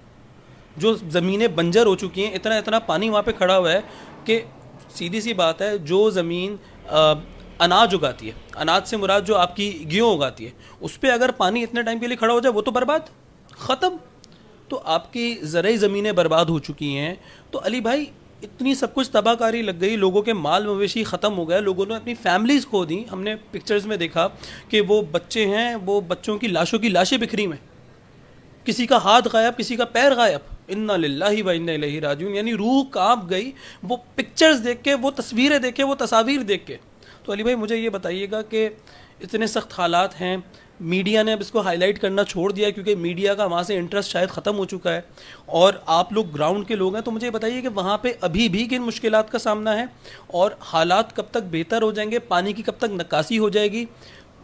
جو زمینیں بنجر ہو چکی ہیں, اتنا پانی وہاں پہ کھڑا ہوا ہے کہ سیدھی سی بات ہے, جو زمین اناج اگاتی ہے, اناج سے مراد جو آپ کی گیہوں اگاتی ہے, اس پہ اگر پانی اتنے ٹائم کے لیے کھڑا ہو جائے وہ تو برباد, ختم. تو آپ کی زرعی زمینیں برباد ہو چکی ہیں. تو علی بھائی اتنی سب کچھ تباہ کاری لگ گئی, لوگوں کے مال مویشی ختم ہو گئے, لوگوں نے اپنی فیملیز کھو دیں. ہم نے پکچرز میں دیکھا کہ وہ بچے ہیں, وہ بچوں کی لاشوں کی لاشیں بکھری میں, کسی کا ہاتھ غائب, کسی کا پیر غائب. انا للہ و انا الیہ راجعون, یعنی روح کانپ گئی وہ پکچرز دیکھ کے, وہ تصویریں دیکھ کے, وہ تصاویر دیکھ کے. تو علی بھائی مجھے یہ بتائیے گا کہ اتنے سخت حالات ہیں, میڈیا نے اب اس کو ہائی لائٹ کرنا چھوڑ دیا کیونکہ میڈیا کا وہاں سے انٹرسٹ شاید ختم ہو چکا ہے, اور آپ لوگ گراؤنڈ کے لوگ ہیں, تو مجھے بتائیے کہ وہاں پہ ابھی بھی کن مشکلات کا سامنا ہے, اور حالات کب تک بہتر ہو جائیں گے, پانی کی کب تک نکاسی ہو جائے گی,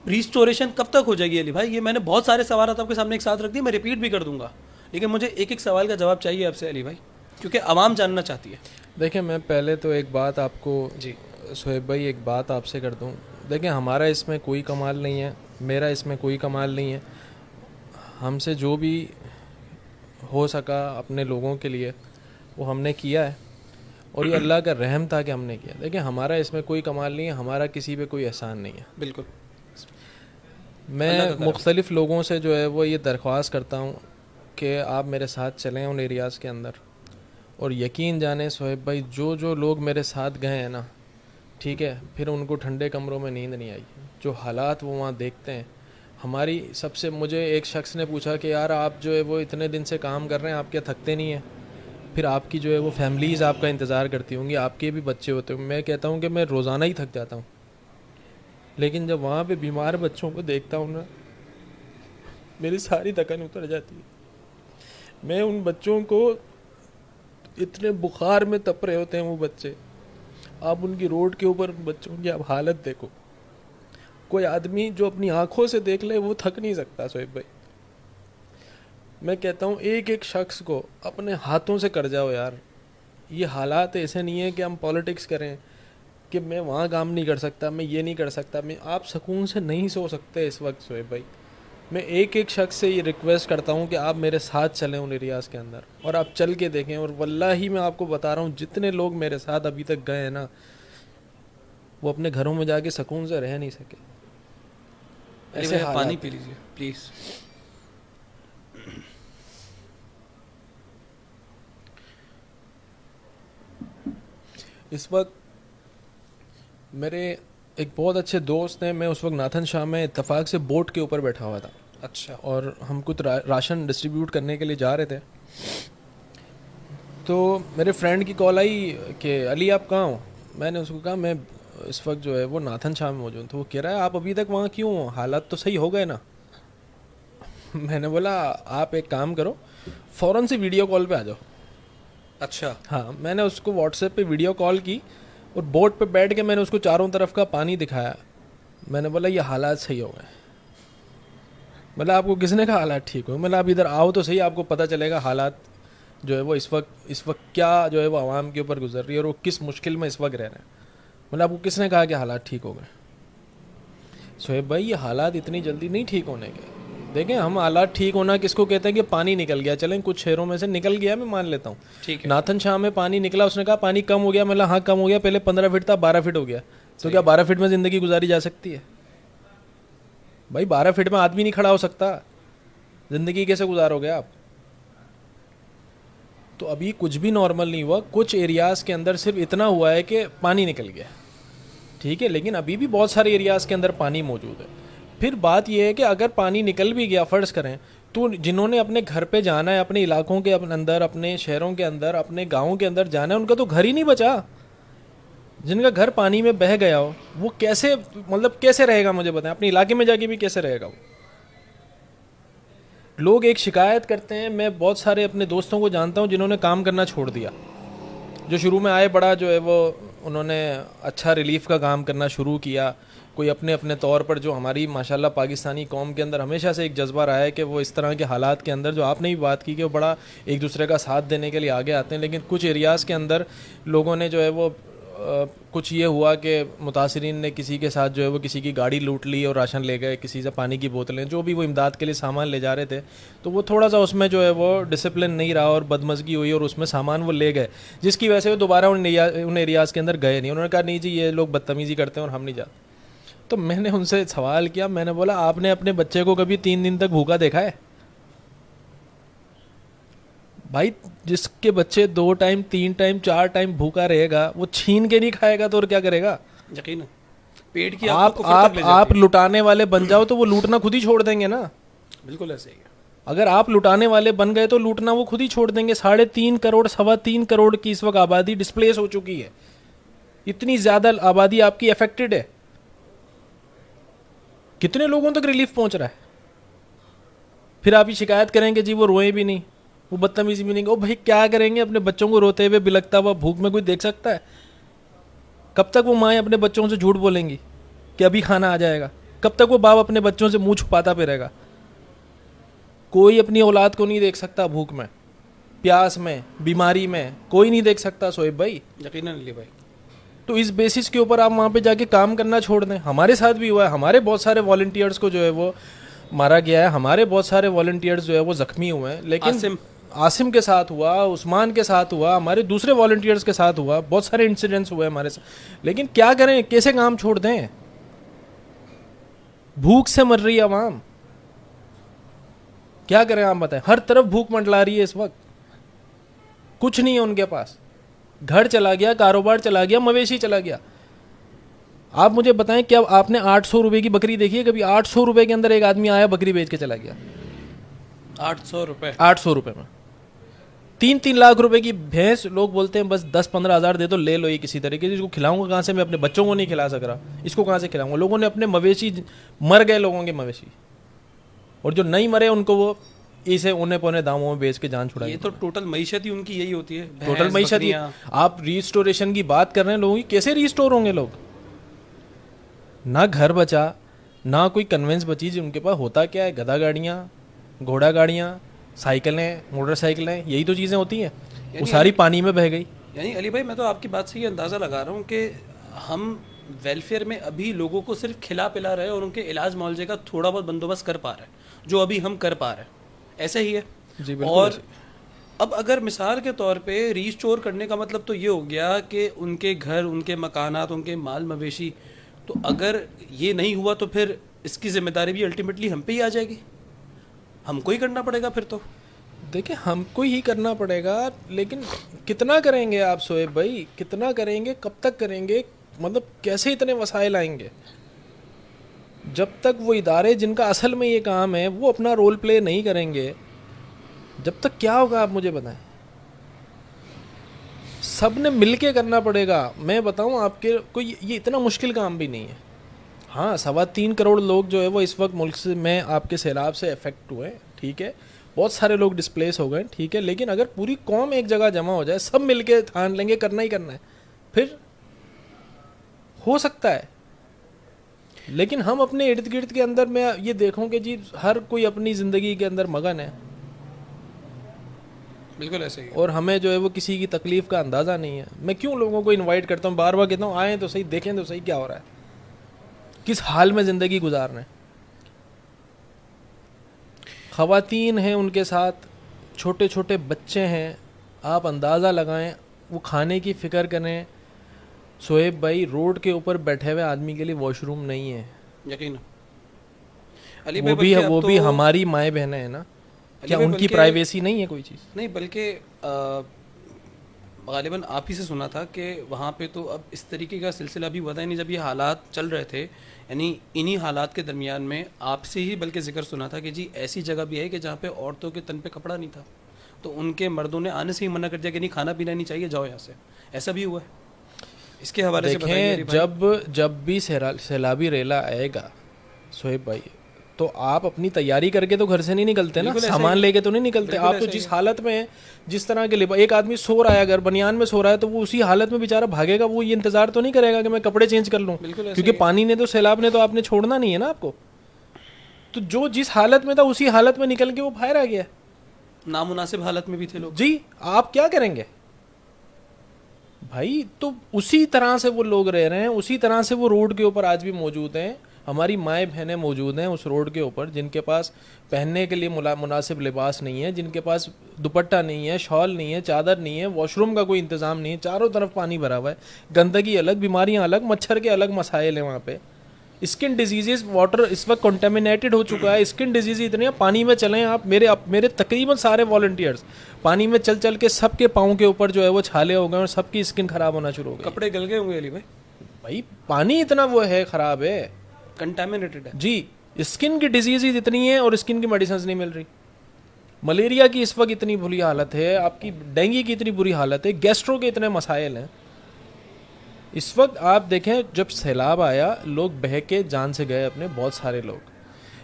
ریسٹوریشن کب تک ہو جائے گی. علی بھائی یہ میں نے بہت سارے سوالات آپ کے سامنے ایک ساتھ رکھ دیے, میں ریپیٹ بھی کر دوں گا, لیکن مجھے ایک ایک سوال کا جواب چاہیے آپ سے علی بھائی, کیونکہ عوام جاننا چاہتی ہے. دیکھیں میں پہلے تو ایک بات آپ کو جی شعیب بھائی ایک بات آپ سے کر دوں. دیکھیں ہمارا اس میں کوئی کمال نہیں ہے, میرا اس میں کوئی کمال نہیں ہے. ہم سے جو بھی ہو سکا اپنے لوگوں کے لیے وہ ہم نے کیا ہے, اور یہ اللہ کا رحم تھا کہ ہم نے کیا. دیکھیں ہمارا اس میں کوئی کمال نہیں ہے, ہمارا کسی پہ کوئی احسان نہیں ہے. بالکل. میں مختلف لوگوں سے جو ہے وہ یہ درخواست کرتا ہوں کہ آپ میرے ساتھ چلیں ان ایریاز کے اندر, اور یقین جانیں شعیب بھائی جو لوگ میرے ساتھ گئے ہیں نا, ٹھیک ہے, پھر ان کو ٹھنڈے کمروں میں نیند نہیں آئی. جو حالات وہ وہاں دیکھتے ہیں, ہماری سب سے, مجھے ایک شخص نے پوچھا کہ یار آپ جو ہے وہ اتنے دن سے کام کر رہے ہیں, آپ کیا تھکتے نہیں ہیں؟ پھر آپ کی جو ہے وہ فیملیز آپ کا انتظار کرتی ہوں گی, آپ کے بھی بچے ہوتے ہیں. میں کہتا ہوں کہ میں روزانہ ہی تھک جاتا ہوں, لیکن جب وہاں پہ بیمار بچوں کو دیکھتا ہوں نا, میری ساری تھکن اتر جاتی ہے. میں ان بچوں کو, اتنے بخار میں تپ رہے ہوتے ہیں وہ بچے, آپ ان کی روڈ کے اوپر بچوں کی آپ حالت دیکھو, کوئی آدمی جو اپنی آنکھوں سے دیکھ لے وہ تھک نہیں سکتا سہیب بھائی. میں کہتا ہوں ایک ایک شخص کو اپنے ہاتھوں سے کر جاؤ یار. یہ حالات ایسے نہیں ہیں کہ ہم پالیٹکس کریں کہ میں وہاں کام نہیں کر سکتا, میں یہ نہیں کر سکتا, آپ سکون سے نہیں سو سکتے اس وقت سہیب بھائی. میں ایک ایک شخص سے یہ ریکویسٹ کرتا ہوں کہ آپ میرے ساتھ چلیں ان ایریاز کے اندر, اور آپ چل کے دیکھیں. اور واللہ میں آپ کو بتا رہا ہوں جتنے لوگ میرے ساتھ ابھی تک گئے ہیں نا, وہ اپنے گھروں میں جا کے سکون سے رہ نہیں سکے. ایسے پانی پی لیجیے پلیز. اس وقت میرے ایک بہت اچھے دوست ہیں, میں اس وقت ناتھن شاہ میں اتفاق سے بوٹ کے اوپر بیٹھا ہوا تھا. اچھا. اور ہم کچھ راشن ڈسٹریبیوٹ کرنے کے لیے جا رہے تھے, تو میرے فرینڈ کی کال آئی کہ علی آپ کہاں ہو. میں نے اس کو کہا میں اس وقت جو ہے وہ ناتھن شاہ میں موجود ہوں. تو وہ کہہ رہا ہے آپ ابھی تک وہاں کیوں ہو, حالات تو صحیح ہو گئے نا. میں نے بولا آپ ایک کام کرو, فوراً سے ویڈیو کال پہ آ جاؤ. اچھا. ہاں, میں نے اس کو واٹس ایپ پہ ویڈیو کال کی اور بوٹ پہ بیٹھ کے میں نے اس کو چاروں طرف کا پانی دکھایا. میں نے بولا یہ حالات صحیح ہو گئے. مطلب آپ کو کس نے کہا حالات ٹھیک ہو, مطلب آپ ادھر آؤ تو صحیح, آپ کو پتہ چلے گا حالات جو ہے وہ اس وقت کیا جو ہے وہ عوام کے اوپر گزر رہی ہے اور وہ کس مشکل میں اس وقت رہ رہے ہیں. مطلب آپ کو کس نے کہا کہ حالات ٹھیک ہو گئے. سہیب بھائی یہ حالات اتنی جلدی نہیں ٹھیک ہونے کے. دیکھیں ہم حالات ٹھیک ہونا کس کو کہتے ہیں کہ پانی نکل گیا, چلیں کچھ شہروں میں سے نکل گیا میں مان لیتا ہوں. ٹھیک ہے. ناتھن شاہ میں پانی نکلا, اس نے کہا پانی کم ہو گیا. میں ہاں کم ہو گیا, پہلے 15 فٹ تھا 12 فٹ ہو گیا. تو کیا 12 فٹ میں زندگی گزاری جا سکتی ہے بھائی؟ 12 فٹ میں آدمی نہیں کھڑا ہو سکتا, زندگی کیسے گزارو گے آپ؟ تو ابھی کچھ بھی نارمل نہیں ہوا. کچھ ایریاز کے اندر صرف اتنا ہوا ہے کہ پانی نکل گیا, ٹھیک ہے, لیکن ابھی بھی بہت سارے ایریاز کے اندر پانی موجود ہے. پھر بات یہ ہے کہ اگر پانی نکل بھی گیا فرض کریں, تو جنہوں نے اپنے گھر پہ جانا ہے, اپنے علاقوں کے اندر, اپنے شہروں کے اندر, اپنے گاؤں کے اندر جانا ہے, ان کا تو گھر ہی نہیں بچا. جن کا گھر پانی میں بہہ گیا ہو وہ کیسے, مطلب کیسے رہے گا مجھے بتائیں, اپنے علاقے میں جا کے بھی کیسے رہے گا وہ؟ لوگ ایک شکایت کرتے ہیں, میں بہت سارے اپنے دوستوں کو جانتا ہوں جنہوں نے کام کرنا چھوڑ دیا. جو شروع میں آئے بڑا جو ہے وہ انہوں نے اچھا ریلیف کا کام کرنا شروع کیا, کوئی اپنے اپنے طور پر. جو ہماری ماشاءاللہ پاکستانی قوم کے اندر ہمیشہ سے ایک جذبہ رہا ہے کہ وہ اس طرح کے حالات کے اندر, جو آپ نے بھی بات کی کہ وہ بڑا ایک دوسرے کا ساتھ دینے کے لیے آگے آتے ہیں. لیکن کچھ ایریاز کے اندر لوگوں نے جو ہے وہ کچھ یہ ہوا کہ متاثرین نے کسی کے ساتھ جو ہے وہ کسی کی گاڑی لوٹ لی اور راشن لے گئے, کسی سے پانی کی بوتلیں, جو بھی وہ امداد کے لیے سامان لے جا رہے تھے, تو وہ تھوڑا سا اس میں جو ہے وہ ڈسپلن نہیں رہا اور بدمزگی ہوئی اور اس میں سامان وہ لے گئے, جس کی وجہ سے وہ دوبارہ ان ایریاز کے اندر گئے نہیں. انہوں نے کہا نہیں جی یہ لوگ بدتمیزی کرتے ہیں اور ہم نہیں جاتے. تو میں نے ان سے سوال کیا, میں نے بولا آپ نے اپنے بچے کو کبھی 3 دن تک بھوکا دیکھا ہے؟ بھائی جس کے بچے 2 ٹائم 3 ٹائم 4 ٹائم بھوکا رہے گا, وہ چھین کے نہیں کھائے گا تو اور کیا کرے گا؟ یقینا پیٹ کی آپ لٹانے والے بن جاؤ تو وہ لوٹنا خود ہی چھوڑ دیں گے نا. بالکل ایسے ہی ہے. اگر آپ لٹانے والے بن گئے تو لوٹنا وہ خود ہی چھوڑ دیں گے. 3.5 کروڑ 3.25 کروڑ کی اس وقت آبادی ڈسپلیس ہو چکی ہے. اتنی زیادہ آبادی آپ کی افیکٹڈ ہے. کتنے لوگوں تک ریلیف پہنچ رہا ہے؟ پھر آپ ہی شکایت کریں گے جی وہ روئے بھی نہیں, وہ بدتمیزی بھی نہیں. او بھائی کیا کریں گے اپنے بچوں کو روتے ہوئے بلکتا ہوا بھوک میں, کوئی دیکھ سکتا ہے؟ کب تک وہ مائیں اپنے بچوں سے جھوٹ بولیں گی کہ ابھی کھانا آ جائے گا؟ کب تک وہ باپ اپنے بچوں سے منہ چھپاتا پھرے گا؟ کوئی اپنی اولاد کو نہیں دیکھ سکتا بھوک میں, پیاس میں, بیماری میں, کوئی نہیں دیکھ سکتا سہیب بھائی. یقیناً علی بھائی. تو اس بیسس کے اوپر آپ وہاں پہ جا کے کام کرنا چھوڑ دیں. ہمارے ساتھ بھی ہوا ہے, ہمارے بہت سارے والنٹیئرس کو جو ہے وہ مارا گیا ہے, ہمارے بہت سارے والنٹیئرس جو ہے وہ زخمی ہوئے ہیں. لیکن عاصم کے ساتھ ہوا, عثمان کے ساتھ ہوا, ہمارے دوسرے والنٹیئرس کے ساتھ ہوا, بہت سارے انسیڈنٹس ہوئے ہمارے ساتھ. لیکن کیا کریں, کیسے کام چھوڑ دیں؟ بھوک سے مر رہی ہے عوام, کیا کریں آپ بتائیں؟ ہر طرف بھوک منڈلا رہی ہے اس وقت, کچھ نہیں ہے ان کے پاس. گھر چلا گیا, کاروبار چلا گیا, مویشی چلا گیا. آپ مجھے بتائیں کیا آپ نے 800 روپے کی بکری دیکھی ہے کبھی؟ 800 روپے کے اندر ایک آدمی آیا بکری بیچ کے چلا گیا. 800 روپے 800 روپے میں 3 لاکھ روپے کی بھینس. لوگ بولتے ہیں بس 10-15 ہزار دے دو لے لو, یہ کسی طریقے سے. اس کو کھلاؤں گا کہاں سے؟ میں اپنے بچوں کو نہیں کھلا سک رہا, اس کو کہاں سے کھلاؤں گا؟ لوگوں نے اپنے مویشی, مر گئے لوگوں کے مویشی, اور جو نہیں مرے ان کو وہ اسے اونے پونے داموں میں بیچ کے جان چھڑائی. یہ تو ٹوٹل معیشت ہی ان کی یہی ہوتی ہے, ٹوٹل معیشت ہی. آپ ریسٹوریشن کی بات کر رہے ہیں, لوگوں کی کیسے ریسٹور ہوں گے لوگ؟ نہ گھر بچا, نہ کوئی کنوینس بچی جن کے پاس ہوتا کیا ہے, گدھا گاڑیاں, گھوڑا گاڑیاں, سائیکلیں, موٹر سائیکلیں, یہی تو چیزیں ہوتی ہیں, وہ ساری پانی میں بہہ گئی. یعنی علی بھائی میں تو آپ کی بات سے یہ اندازہ لگا رہا ہوں کہ ہم ویلفیئر میں ابھی لوگوں کو صرف کھلا پلا رہے ہیں اور ان کے علاج معالجے کا تھوڑا بہت بندوبست کر پا رہے ہیں جو ابھی ہم کر پا رہے ہیں, ایسا ہی ہے. جی بالکل. اور اب اگر مثال کے طور پہ ریسٹور کرنے کا مطلب تو یہ ہو گیا کہ ان کے گھر, ان کے مکانات, ان کے مال مویشی, تو اگر یہ نہیں ہوا تو پھر اس کی ذمہ داری بھی الٹیمیٹلی ہم پہ ہی آ جائے گی, ہم کو ہی کرنا پڑے گا پھر تو. دیکھیں ہم کو ہی کرنا پڑے گا, لیکن کتنا کریں گے آپ شعیب بھائی, کتنا کریں گے, کب تک کریں گے, مطلب کیسے اتنے وسائل آئیں گے جب تک وہ ادارے جن کا اصل میں یہ کام ہے وہ اپنا رول پلے نہیں کریں گے, جب تک کیا ہوگا آپ مجھے بتائیں. سب نے مل کے کرنا پڑے گا. میں بتاؤں آپ کے, کوئی یہ اتنا مشکل کام بھی نہیں ہے. ہاں 3.25 کروڑ لوگ جو ہے وہ اس وقت ملک سے میں آپ کے سیلاب سے افیکٹ ہوئے, ٹھیک ہے, بہت سارے لوگ ڈسپلیس ہو گئے, ٹھیک ہے, لیکن اگر پوری قوم ایک جگہ جمع ہو جائے, سب مل کے ٹھان لیں گے کرنا ہی کرنا ہے, پھر ہو سکتا ہے. لیکن ہم اپنے ارد گرد کے اندر میں یہ دیکھوں کہ جی ہر کوئی اپنی زندگی کے اندر مگن ہے, بالکل ایسے ہی, اور ہمیں جو ہے وہ کسی کی تکلیف کا اندازہ نہیں ہے. میں کیوں لوگوں کو انوائٹ کرتا ہوں, بار بار کہتا ہوں آئیں تو صحیح, دیکھیں تو صحیح کیا ہو رہا ہے, کس حال میں زندگی گزار رہے ہیں. خواتین ہیں ان کے ساتھ, چھوٹے چھوٹے بچے ہیں, آپ اندازہ لگائیں, وہ کھانے کی فکر کریں. شعیب بھائی روڈ کے اوپر بیٹھے ہوئے آدمی کے لیے واش روم نہیں ہے, یقین. وہ بھی ہماری مائیں بہنیں ہیں نا, کیا ان کی پرائیویسی نہیں ہے کوئی چیز؟ نہیں, بلکہ غالباً آپ ہی سے سنا تھا کہ وہاں پہ تو اب اس طریقے کا سلسلہ بھی ہوا تھا, یعنی جب یہ حالات چل رہے تھے, یعنی انہی حالات کے درمیان میں آپ سے ہی بلکہ ذکر سنا تھا کہ جی ایسی جگہ بھی ہے کہ جہاں پہ عورتوں کے تن پہ کپڑا نہیں تھا, تو ان کے مردوں نے آنے سے ہی منع کر دیا کہ نہیں کھانا پینا نہیں چاہیے, جاؤ یہاں سے. ایسا بھی ہوا ہے, اس کے حوالے سے بتائیے. جب بھی سیلابی ریلا آئے گا شعیب بھائی, تو آپ اپنی تیاری کر کے تو گھر سے نہیں نکلتے نا, سامان لے کے تو نہیں نکلتے. آپ تو جس حالت میں ہیں, جس طرح کے ایک آدمی سو رہا ہے اگر بنیان میں سو رہا ہے, تو وہ اسی حالت میں بیچارہ بھاگے گا, وہ یہ انتظار تو نہیں کرے گا کہ میں کپڑے چینج کر لوں, کیونکہ پانی نے تو, سیلاب نے تو آپ نے چھوڑنا نہیں ہے نا آپ کو. تو جو جس حالت میں تھا اسی حالت میں نکل کے وہ باہر آ گیا. نامناسب حالت میں بھی تھے لوگ. جی آپ کیا کریں گے بھائی؟ تو اسی طرح سے وہ لوگ رہ رہے ہیں, اسی طرح سے وہ روڈ کے اوپر آج بھی موجود ہیں. ہماری مائیں بہنیں موجود ہیں اس روڈ کے اوپر, جن کے پاس پہننے کے لیے مناسب لباس نہیں ہے, جن کے پاس دوپٹہ نہیں ہے, شال نہیں ہے, چادر نہیں ہے, واش روم کا کوئی انتظام نہیں ہے, چاروں طرف پانی بھرا ہوا ہے, گندگی الگ, بیماریاں الگ, مچھر کے الگ مسائل ہیں وہاں پہ. اسکن ڈیزیزز, واٹر اس وقت کنٹامینیٹڈ ہو چکا ہے, اسکن ڈیزیز اتنی ہیں. پانی میں چلیں آپ, میرے تقریباً سارے والنٹیئرز پانی میں چل چل کے سب کے پاؤں کے اوپر جو ہے وہ چھالے ہو گئے اور سب کی اسکن خراب ہونا شروع ہو گئی. کپڑے گل گئے ہوں گے علی بھائی, بھائی پانی اتنا وہ ہے, خراب ہے, کنٹامینیٹڈ ہے. جی اسکن کی ڈیزیز اتنی ہیں اور اسکن کی میڈیسنز نہیں مل رہی. ملیریا کی اس وقت اتنی بری حالت ہے, آپ کی ڈینگی کی اتنی بری حالت ہے, گیسٹرو کے اتنے مسائل ہیں. اس وقت آپ دیکھیں جب سیلاب آیا لوگ بہہ کے جان سے گئے اپنے, بہت سارے لوگ,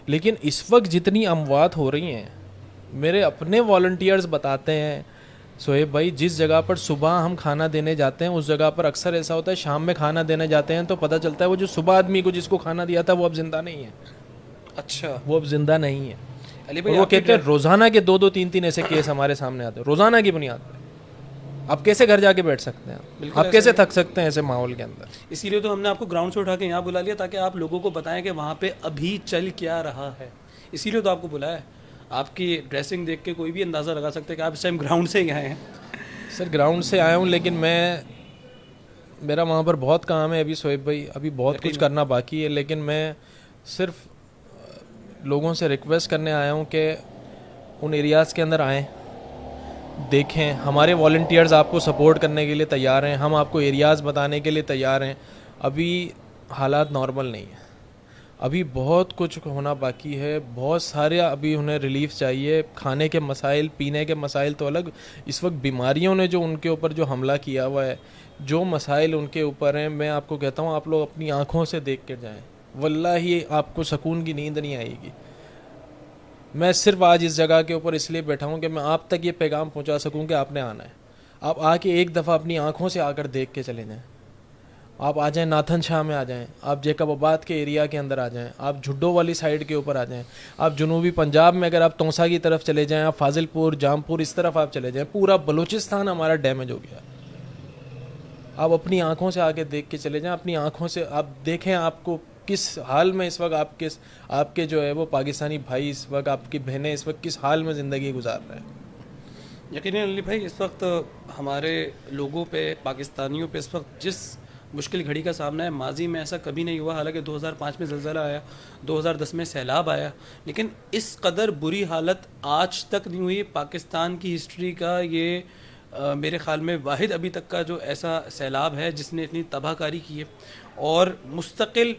لیکن اس وقت جتنی اموات ہو رہی ہیں, میرے اپنے والنٹیئرز بتاتے ہیں شعیب بھائی, جس جگہ پر صبح ہم کھانا دینے جاتے ہیں اس جگہ پر اکثر ایسا ہوتا ہے شام میں کھانا دینے جاتے ہیں تو پتہ چلتا ہے وہ جو صبح آدمی کو جس کو کھانا دیا تھا وہ اب زندہ نہیں ہے. اچھا, وہ اب زندہ نہیں ہے. اور وہ کہتے ہیں روزانہ کے 2-2 3-3 ایسے کیس ہمارے سامنے آتے ہیں روزانہ کی بنیاد پہ. آپ کیسے گھر جا کے بیٹھ سکتے ہیں, آپ کیسے تھک سکتے ہیں ایسے ماحول کے اندر؟ اسی لیے تو ہم نے آپ کو گراؤنڈ سے اٹھا کے یہاں بلا لیا تاکہ آپ لوگوں کو بتائیں کہ وہاں پہ ابھی چل کیا رہا ہے. اسی لیے تو آپ کو بلایا ہے. آپ کی ڈریسنگ دیکھ کے کوئی بھی اندازہ لگا سکتے ہیں کہ آپ اس ٹائم گراؤنڈ سے ہی آئے ہیں. سر گراؤنڈ سے آیا ہوں, لیکن میرا وہاں پر بہت کام ہے ابھی شعیب بھائی, ابھی بہت کچھ کرنا باقی ہے. لیکن میں صرف لوگوں سے ریکویسٹ کرنے آیا ہوں کہ ان ایریاز کے اندر آئیں, دیکھیں. ہمارے والنٹیئرز آپ کو سپورٹ کرنے کے لیے تیار ہیں, ہم آپ کو ایریاز بتانے کے لیے تیار ہیں. ابھی حالات نارمل نہیں ہیں, ابھی بہت کچھ ہونا باقی ہے. بہت سارے ابھی انہیں ریلیف چاہیے. کھانے کے مسائل, پینے کے مسائل تو الگ, اس وقت بیماریوں نے جو ان کے اوپر جو حملہ کیا ہوا ہے, جو مسائل ان کے اوپر ہیں, میں آپ کو کہتا ہوں آپ لوگ اپنی آنکھوں سے دیکھ کے جائیں, واللہ آپ کو سکون کی نیند نہیں آئے گی. میں صرف آج اس جگہ کے اوپر اس لیے بیٹھا ہوں کہ میں آپ تک یہ پیغام پہنچا سکوں کہ آپ نے آنا ہے. آپ آ کے ایک دفعہ اپنی آنکھوں سے آ کر دیکھ کے چلے جائیں, آپ آ جائیں ناتھن شاہ میں آ جائیں, آپ جیکب آباد کے ایریا کے اندر آ جائیں, آپ جھڈو والی سائڈ کے اوپر آ جائیں, آپ جنوبی پنجاب میں اگر آپ تونسا کی طرف چلے جائیں, آپ فاضل پور جامپور اس طرف آپ چلے جائیں, پورا بلوچستان ہمارا ڈیمیج ہو گیا. آپ اپنی آنکھوں سے آ کے دیکھ کے چلے جائیں, اپنی آنکھوں سے آپ دیکھیں آپ کو کس حال میں اس وقت آپ کے جو ہے وہ پاکستانی بھائی اس وقت, آپ کی بہنیں اس وقت کس حال میں زندگی گزار رہے ہیں. یقیناً علی بھائی اس وقت ہمارے لوگوں پہ, پاکستانیوں پہ اس وقت جس مشکل گھڑی کا سامنا ہے, ماضی میں ایسا کبھی نہیں ہوا. حالانکہ 2005 میں زلزلہ آیا, 2010 میں سیلاب آیا, لیکن اس قدر بری حالت آج تک نہیں ہوئی. پاکستان کی ہسٹری کا یہ میرے خیال میں واحد ابھی تک کا جو ایسا سیلاب ہے جس نے اتنی تباہ کاری کی ہے. اور مستقل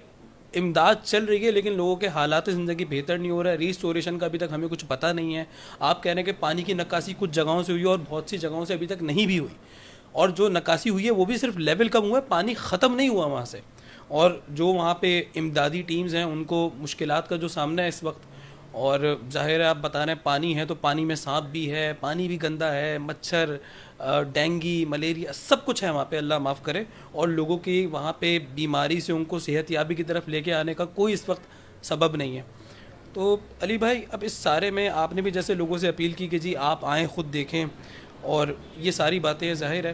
امداد چل رہی ہے, لیکن لوگوں کے حالات زندگی بہتر نہیں ہو رہا ہے. ریسٹوریشن کا ابھی تک ہمیں کچھ پتہ نہیں ہے. آپ کہہ رہے ہیں کہ پانی کی نکاسی کچھ جگہوں سے ہوئی اور بہت سی جگہوں سے ابھی تک نہیں بھی ہوئی, اور جو نکاسی ہوئی ہے وہ بھی صرف لیول کم ہوا ہے, پانی ختم نہیں ہوا وہاں سے. اور جو وہاں پہ امدادی ٹیمز ہیں ان کو مشکلات کا جو سامنا ہے اس وقت, اور ظاہر ہے آپ بتا رہے ہیں پانی ہے تو پانی میں سانپ بھی ہے, پانی بھی گندا ہے, مچھر, ڈینگی, ملیریا سب کچھ ہے وہاں پہ, اللہ معاف کرے. اور لوگوں کی وہاں پہ بیماری سے ان کو صحت یابی کی طرف لے کے آنے کا کوئی اس وقت سبب نہیں ہے. تو علی بھائی اب اس سارے میں آپ نے بھی جیسے لوگوں سے اپیل کی کہ جی آپ آئیں خود دیکھیں, اور یہ ساری باتیں ظاہر ہے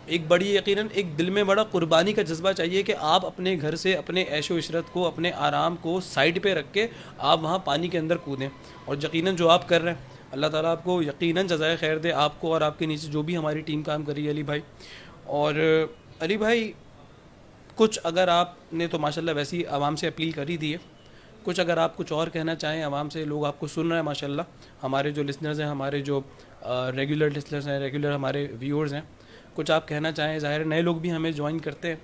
ایک بڑی یقیناً ایک دل میں بڑا قربانی کا جذبہ چاہیے کہ آپ اپنے گھر سے اپنے عیش و عشرت کو, اپنے آرام کو سائڈ پہ رکھ کے آپ وہاں پانی کے اندر کودیں. اور یقیناً جو آپ کر رہے ہیں اللہ تعالیٰ آپ کو یقیناً جزائے خیر دے, آپ کو اور آپ کے نیچے جو بھی ہماری ٹیم کام کری ہے علی بھائی. اور علی بھائی کچھ اگر آپ نے تو ماشاءاللہ ویسی عوام سے اپیل کر ہی دی ہے, کچھ اگر آپ کچھ اور کہنا چاہیں عوام سے, لوگ آپ کو سن رہے ہیں ماشاءاللہ, ہمارے جو لسنرز ہیں, ہمارے جو ریگولر لسنرز ہیں, ریگولر ہمارے ویورز ہیں, کچھ آپ کہنا چاہیں, ظاہر نئے لوگ بھی ہمیں جوائن کرتے ہیں,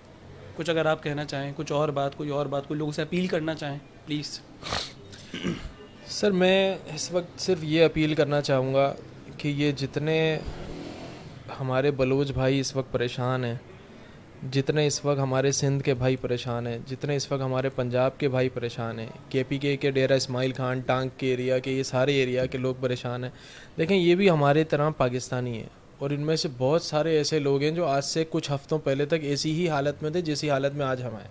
کچھ اگر آپ کہنا چاہیں, کچھ اور بات, کوئی اور بات, کوئی لوگوں سے اپیل کرنا چاہیں پلیز. سر میں اس وقت صرف یہ اپیل کرنا چاہوں گا کہ یہ جتنے ہمارے بلوچ بھائی اس وقت پریشان ہیں, جتنے اس وقت ہمارے سندھ کے بھائی پریشان ہیں, جتنے اس وقت ہمارے پنجاب کے بھائی پریشان ہیں, KPK کے ڈیرہ اسماعیل خان, ٹانک کے ایریا کے, یہ سارے ایریا کے لوگ پریشان ہیں. دیکھیں یہ بھی ہمارے طرح پاکستانی ہیں, اور ان میں سے بہت سارے ایسے لوگ ہیں جو آج سے کچھ ہفتوں پہلے تک ایسی ہی حالت میں تھے جیسی حالت میں آج ہم ہیں.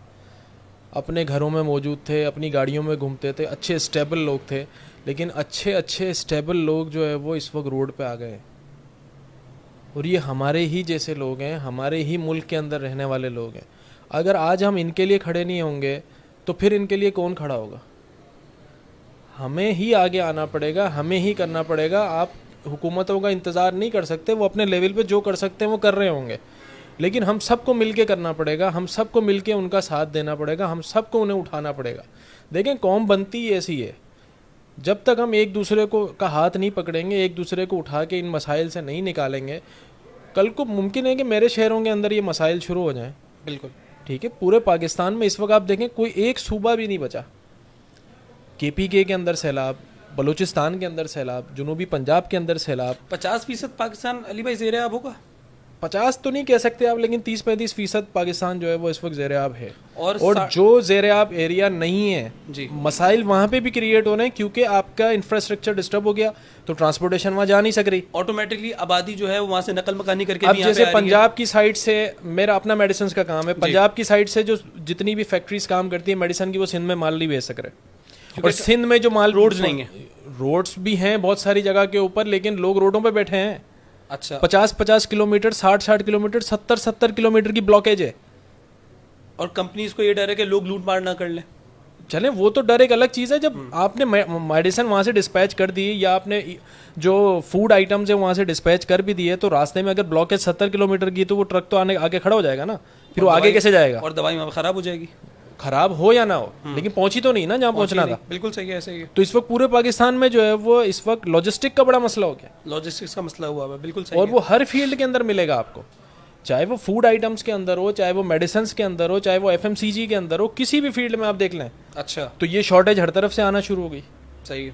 اپنے گھروں میں موجود تھے, اپنی گاڑیوں میں گھومتے تھے, اچھے اسٹیبل لوگ تھے, لیکن اچھے اسٹیبل لوگ جو ہے وہ اس وقت روڈ پہ آ گئے ہیں. اور یہ ہمارے ہی جیسے لوگ ہیں, ہمارے ہی ملک کے اندر رہنے والے لوگ ہیں. اگر آج ہم ان کے لیے کھڑے نہیں ہوں گے تو پھر ان کے لیے کون کھڑا ہوگا؟ ہمیں ہی آگے آنا پڑے گا, ہمیں ہی کرنا پڑے گا. آپ حکومتوں کا انتظار نہیں کر سکتے, وہ اپنے لیول پہ جو کر سکتے ہیں وہ کر رہے ہوں گے, لیکن ہم سب کو مل کے کرنا پڑے گا, ہم سب کو مل کے ان کا ساتھ دینا پڑے گا, ہم سب کو انہیں اٹھانا پڑے گا. دیکھیں قوم بنتی ایسی ہے, جب تک ہم ایک دوسرے کو کا ہاتھ نہیں پکڑیں گے, ایک دوسرے کو اٹھا کے ان مسائل سے نہیں نکالیں گے, کل کو ممکن ہے کہ میرے شہروں کے اندر یہ مسائل شروع ہو جائیں. بالکل ٹھیک ہے, پورے پاکستان میں اس وقت آپ دیکھیں کوئی ایک صوبہ بھی نہیں بچا. KPK کے اندر سیلاب, بلوچستان کے اندر سیلاب, جنوبی پنجاب کے اندر سیلاب. 50% پاکستان علی بھائی زیر آب ہوگا, 50 تو نہیں کہہ سکتے آپ, لیکن 30-35% پاکستان جو ہے وہ اس وقت زیر آب ہے. اور جو زیر آب ایریا نہیں ہے, جی مسائل وہاں پہ بھی کریٹ ہو رہے ہیں, کیونکہ آپ کا انفراسٹرکچر ڈسٹرب ہو گیا تو ٹرانسپورٹیشن وہاں جا نہیں سک رہی, آٹومیٹکلی آبادی جو ہے وہاں سے نقل مکانی کر کے. اب جیسے پنجاب کی سائڈ سے, میرا اپنا میڈیسنز کا کام ہے, پنجاب کی سائڈ سے جو جتنی بھی فیکٹریز کام کرتی ہیں میڈیسن کی, وہ سندھ میں مال نہیں بھیج سک رہے. اور سندھ میں جو مال, روڈز نہیں ہیں, روڈز بھی ہیں بہت ساری جگہ کے اوپر, لیکن لوگ روڈوں پہ بیٹھے ہیں. اچھا 50 کلومیٹر, 60 کلومیٹر, 70 کلومیٹر کی بلاکیج ہے. اور کمپنیز کو یہ ڈر ہے کہ لوگ لوٹ مار نہ کر لیں. چلیں وہ تو ڈر ایک الگ چیز ہے, جب آپ نے میڈیسن وہاں سے ڈسپیچ کر دی, یا آپ نے جو فوڈ آئٹمز ہیں وہاں سے ڈسپیچ کر بھی دیے, تو راستے میں اگر بلاکیج 70 کلومیٹر کی تو وہ ٹرک تو آگے کھڑا ہو جائے گا نا, پھر وہ آگے کیسے جائے گا؟ اور دوائی وہاں خراب ہو جائے گی, خراب ہو یا نہ ہو, لیکن پہنچی تو نہیں نا جہاں پہنچنا تھا. بالکل صحیح ہے, ایسے ہی ہے. تو اس وقت پورے پاکستان میں جو ہے وہ اس وقت لاجسٹک کا بڑا مسئلہ ہو گیا, لاجسٹکس کا مسئلہ ہوا ہے. بالکل صحیح. اور وہ ہر فیلڈ کے اندر ملے گا آپ کو, چاہے وہ فوڈ آئٹمس کے اندر ہو, چاہے وہ میڈیسنس کے اندر ہو, چاہے وہ FMCG کے اندر ہو, کسی بھی فیلڈ میں آپ دیکھ لیں. اچھا, تو یہ شارٹیج ہر طرف سے آنا شروع ہو گئی. صحیح ہے.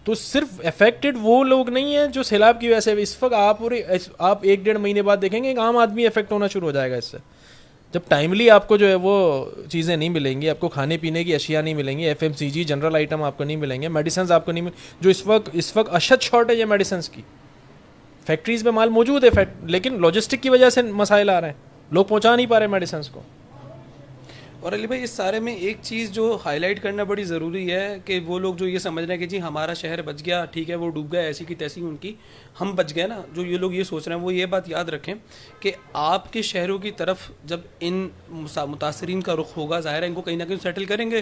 تو صرف افیکٹڈ وہ لوگ نہیں ہیں جو سیلاب کی وجہ سے, اس وقت آپ 1-1.5 مہینے بعد دیکھیں گے ایک عام آدمی افیکٹ ہونا شروع ہو جائے گا اس سے. جب ٹائملی آپ کو جو ہے وہ چیزیں نہیں ملیں گی, آپ کو کھانے پینے کی اشیاء نہیں ملیں گی, FMCG جنرل آئٹم آپ کو نہیں ملیں گے, میڈیسنز آپ کو نہیں جو اس وقت اشد شارٹیج ہے میڈیسنز کی. فیکٹریز میں مال موجود ہے, لیکن لاجسٹک کی وجہ سے مسائل آ رہے ہیں, لوگ پہنچا نہیں پا رہے میڈیسنز کو. اور علی بھائی اس سارے میں ایک چیز جو ہائی لائٹ کرنا بڑی ضروری ہے کہ وہ لوگ جو یہ سمجھ رہے ہیں کہ جی ہمارا شہر بچ گیا, ٹھیک ہے وہ ڈوب گیا, ایسی کی تیسی ان کی, ہم بچ گئے نا, جو یہ لوگ یہ سوچ رہے ہیں وہ یہ بات یاد رکھیں کہ آپ کے شہروں کی طرف جب ان متاثرین کا رخ ہوگا, ظاہر ہے ان کو کہیں نہ کہیں سیٹل کریں گے,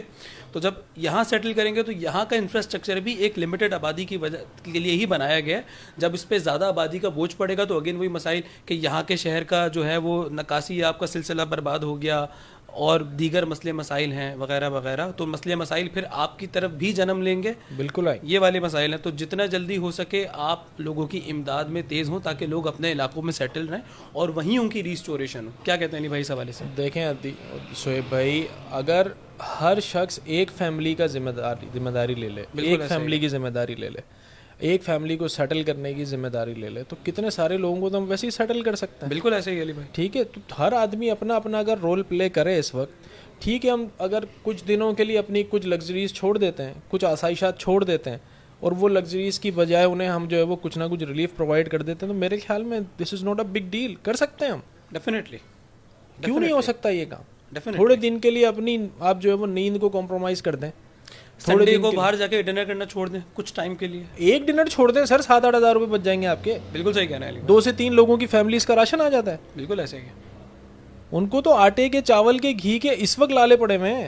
تو جب یہاں سیٹل کریں گے تو یہاں کا انفراسٹرکچر بھی ایک لمیٹڈ آبادی کی وجہ کے لیے ہی بنایا گیا ہے. جب اس پہ زیادہ آبادی کا بوجھ پڑے گا تو اگین وہی مسائل کہ یہاں کے شہر کا جو ہے وہ نکاسی آپ کا سلسلہ برباد ہو گیا, اور دیگر مسئلے مسائل ہیں وغیرہ وغیرہ, تو مسئلے مسائل پھر آپ کی طرف بھی جنم لیں گے. بالکل یہ والے مسائل ہیں. تو جتنا جلدی ہو سکے آپ لوگوں کی امداد میں تیز ہوں تاکہ لوگ اپنے علاقوں میں سیٹل رہیں اور وہیں ان کی ریسٹوریشن ہو. کیا کہتے ہیں بھائی اس حوالے سے؟ دیکھیں شعیب بھائی, اگر ہر شخص ایک فیملی کا ذمہ داری لے لے, ایک فیملی کی ذمہ داری لے لے, ایک فیملی کو سیٹل کرنے کی ذمہ داری لے لے, تو کتنے سارے لوگوں کو تو ہم ویسے ہی سیٹل کر سکتے ہیں. بالکل ایسے ہی علی بھائی. ٹھیک ہے, تو ہر آدمی اپنا اپنا اگر رول پلے کرے اس وقت, ٹھیک ہے, ہم اگر کچھ دنوں کے لیے اپنی کچھ لگژریز چھوڑ دیتے ہیں, کچھ آسائشات چھوڑ دیتے ہیں, اور وہ لگژریز کی بجائے انہیں ہم جو ہے وہ کچھ نہ کچھ ریلیف پرووائڈ کر دیتے ہیں, تو میرے خیال میں this is not a big deal. کر سکتے ہیں ہم, ڈیفینیٹلی. کیوں نہیں ہو سکتا یہ کام؟ تھوڑے دن کے لیے اپنی آپ جو ہے وہ نیند کو کمپرومائز کر دیں, سنڈے کو باہر جا کے ڈنر کرنا چھوڑ دیں کچھ ٹائم کے لیے. ایک ڈنر چھوڑ دیں سر, 7-8 ہزار روپے بچ جائیں گے آپ کے. بالکل صحیح کہنا ہے. 2 سے 3 لوگوں کی فیملیز کا راشن آ جاتا ہے. بالکل ایسے ہی. ان کو تو آٹے کے, چاول کے, گھی کے اس وقت لالے پڑے ہوئے ہیں.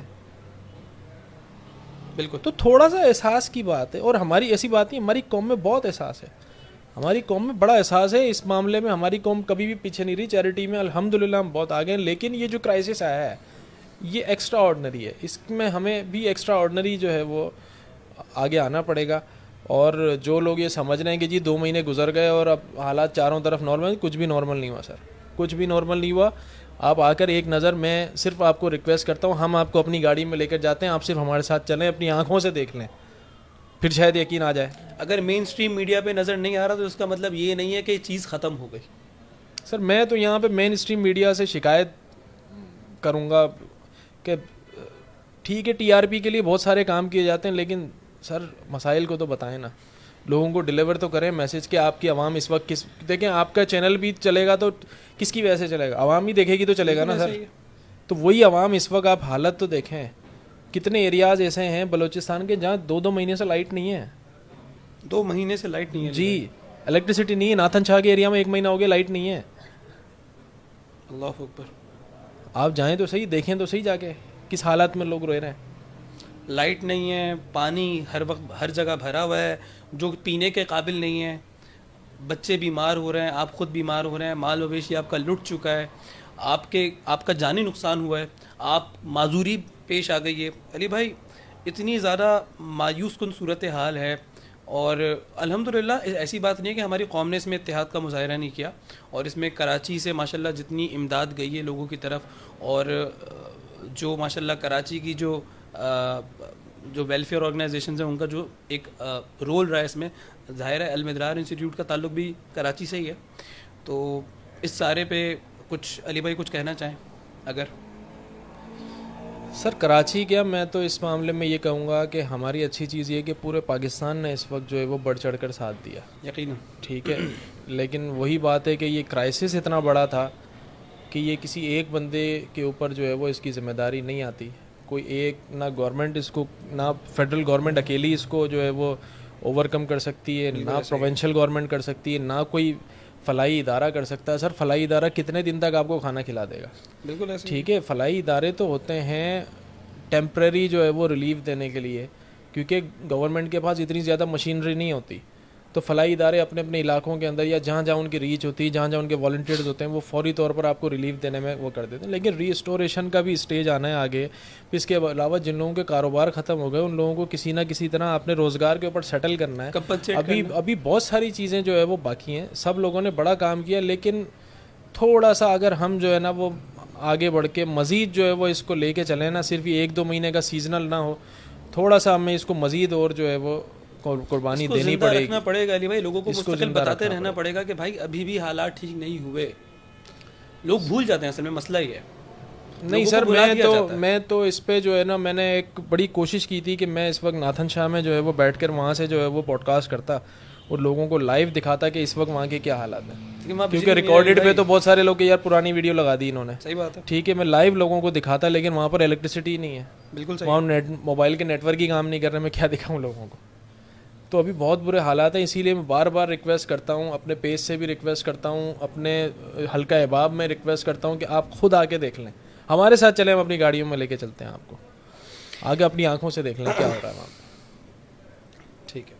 بالکل. تو تھوڑا سا احساس کی بات ہے, اور ہماری ایسی بات نہیں, ہماری قوم میں بہت احساس ہے, ہماری قوم میں بڑا احساس ہے اس معاملے میں. ہماری قوم کبھی بھی پیچھے نہیں رہی چیریٹی میں, الحمدللہ ہم بہت آگے ہیں. لیکن یہ جو کرائسس آیا ہے یہ ایکسٹرا آرڈنری ہے, اس میں ہمیں بھی ایکسٹرا آرڈنری جو ہے وہ آگے آنا پڑے گا. اور جو لوگ یہ سمجھ رہے ہیں کہ جی 2 مہینے گزر گئے اور اب حالات چاروں طرف نارمل, کچھ بھی نارمل نہیں ہوا سر, کچھ بھی نارمل نہیں ہوا. آپ آ کر ایک نظر, میں صرف آپ کو ریکویسٹ کرتا ہوں, ہم آپ کو اپنی گاڑی میں لے کر جاتے ہیں, آپ صرف ہمارے ساتھ چلیں, اپنی آنکھوں سے دیکھ لیں, پھر شاید یقین آ جائے. اگر مین اسٹریم میڈیا پہ نظر نہیں آ رہا تو اس کا مطلب یہ نہیں ہے کہ یہ چیز ختم ہو گئی. سر میں تو یہاں پہ مین اسٹریم میڈیا سے شکایت کروں گا کہ ٹھیک ہے ٹی آر پی کے لیے بہت سارے کام کیے جاتے ہیں, لیکن سر مسائل کو تو بتائیں نا, لوگوں کو ڈیلیور تو کریں میسج کہ آپ کی عوام اس وقت کس, دیکھیں آپ کا چینل بھی چلے گا تو کس کی وجہ سے چلے گا, عوام ہی دیکھے گی تو چلے گا نا سر. تو وہی عوام اس وقت آپ حالت تو دیکھیں, کتنے ایریاز ایسے ہیں بلوچستان کے جہاں 2 مہینے سے لائٹ نہیں ہے. 2 مہینے سے لائٹ نہیں ہے جی, الیکٹریسٹی نہیں ہے. ناتھن شاہ کے ایریا میں 1 مہینہ ہو گیا لائٹ نہیں ہے. اللہ اکبر. آپ جائیں تو صحیح, دیکھیں تو صحیح جا کے کس حالات میں لوگ رہ رہے ہیں. لائٹ نہیں ہے, پانی ہر وقت ہر جگہ بھرا ہوا ہے جو پینے کے قابل نہیں ہے, بچے بیمار ہو رہے ہیں, آپ خود بیمار ہو رہے ہیں, مال مویشی آپ کا لٹ چکا ہے, آپ کا جانی نقصان ہوا ہے, آپ معذوری پیش آ گئی ہے. علی بھائی اتنی زیادہ مایوس کن صورت حال ہے, اور الحمدللہ ایسی بات نہیں ہے کہ ہماری قوم نے اس میں اتحاد کا مظاہرہ نہیں کیا, اور اس میں کراچی سے ماشاءاللہ جتنی امداد گئی ہے لوگوں کی طرف, اور جو ماشاءاللہ کراچی کی جو ویلفیئر آرگنائزیشنز ہیں ان کا جو ایک رول رہا ہے اس میں, ظاہر ہے المدرار انسٹیٹیوٹ کا تعلق بھی کراچی سے ہی ہے. تو اس سارے پہ کچھ علی بھائی کچھ کہنا چاہیں اگر؟ سر کراچی کیا, میں تو اس معاملے میں یہ کہوں گا کہ ہماری اچھی چیز یہ کہ پورے پاکستان نے اس وقت جو ہے وہ بڑھ چڑھ کر ساتھ دیا. یقیناً. ٹھیک ہے, لیکن وہی بات ہے کہ یہ کرائسس اتنا بڑا تھا کہ یہ کسی ایک بندے کے اوپر جو ہے وہ اس کی ذمہ داری نہیں آتی. کوئی ایک, نہ گورنمنٹ اس کو, نہ فیڈرل گورنمنٹ اکیلی اس کو جو ہے وہ اوور کم کر سکتی ہے, نہ پروونشل گورنمنٹ کر سکتی ہے, نہ کوئی فلاحی ادارہ کر سکتا ہے. سر فلاحی ادارہ کتنے دن تک آپ کو کھانا کھلا دے گا؟ بالکل ایسے. ٹھیک ہے, فلاحی ادارے تو ہوتے ہیں ٹیمپریری جو ہے وہ ریلیف دینے کے لیے, کیونکہ گورنمنٹ کے پاس اتنی زیادہ مشینری نہیں ہوتی. تو فلاحی ادارے اپنے اپنے علاقوں کے اندر یا جہاں جہاں ان کی ریچ ہوتی ہے, جہاں جہاں ان کے والنٹیئرز ہوتے ہیں, وہ فوری طور پر آپ کو ریلیف دینے میں وہ کر دیتے ہیں. لیکن ری اسٹوریشن کا بھی اسٹیج آنا ہے آگے. اس کے علاوہ جن لوگوں کے کاروبار ختم ہو گئے ان لوگوں کو کسی نہ کسی طرح اپنے روزگار کے اوپر سیٹل کرنا ہے. ابھی بہت ساری چیزیں جو ہے وہ باقی ہیں. سب لوگوں نے بڑا کام کیا, لیکن تھوڑا سا اگر ہم جو ہے نا وہ آگے بڑھ کے مزید جو ہے وہ اس کو لے کے چلیں نا, صرف 1-2 مہینے کا سیزنل نہ ہو, تھوڑا سا ہمیں اس کو مزید اور جو ہے وہ قربانی دینی پڑے گی. رکھنا پڑے گا علی بھائی, لوگوں کو مستقل بتاتے رہنا پڑے گا کہ بھائی ابھی بھی حالات ٹھیک نہیں ہوئے. لوگ بھول جاتے ہیں, اصل میں مسئلہ ہی ہے. نہیں سر, میں تو اس پہ جو ہے نا, میں نے ایک بڑی کوشش کی تھی کہ میں اس وقت ناتھن شاہ میں جو ہے وہ بیٹھ کر وہاں سے جو ہے وہ پوڈ کاسٹ کرتا اور لوگوں کو لائیو دکھاتا کہ اس وقت وہاں کے کیا حالات ہیں. لیکن وہاں کیونکہ ریکارڈڈ پہ تو بہت سارے لوگ کہ یار پرانی ویڈیو لگا دی انہوں نے. صحیح بات ہے, ٹھیک ہے میں لائیو لوگوں کو دکھاتا لیکن وہاں پر الیکٹریسٹی نہیں ہے, بالکل صحیح, وہاں موبائل کے نیٹ ورک ہی کام نہیں کر رہے, میں کیا دکھاؤں لوگوں کو. تو ابھی بہت برے حالات ہیں, اسی لیے میں بار بار ریکویسٹ کرتا ہوں, اپنے پیج سے بھی ریکویسٹ کرتا ہوں, اپنے حلقہ احباب میں ریکویسٹ کرتا ہوں کہ آپ خود آ کے دیکھ لیں, ہمارے ساتھ چلیں, ہم اپنی گاڑیوں میں لے کے چلتے ہیں آپ کو, آگے اپنی آنکھوں سے دیکھ لیں کیا ہو رہا ہے وہاں پہ. ٹھیک ہے,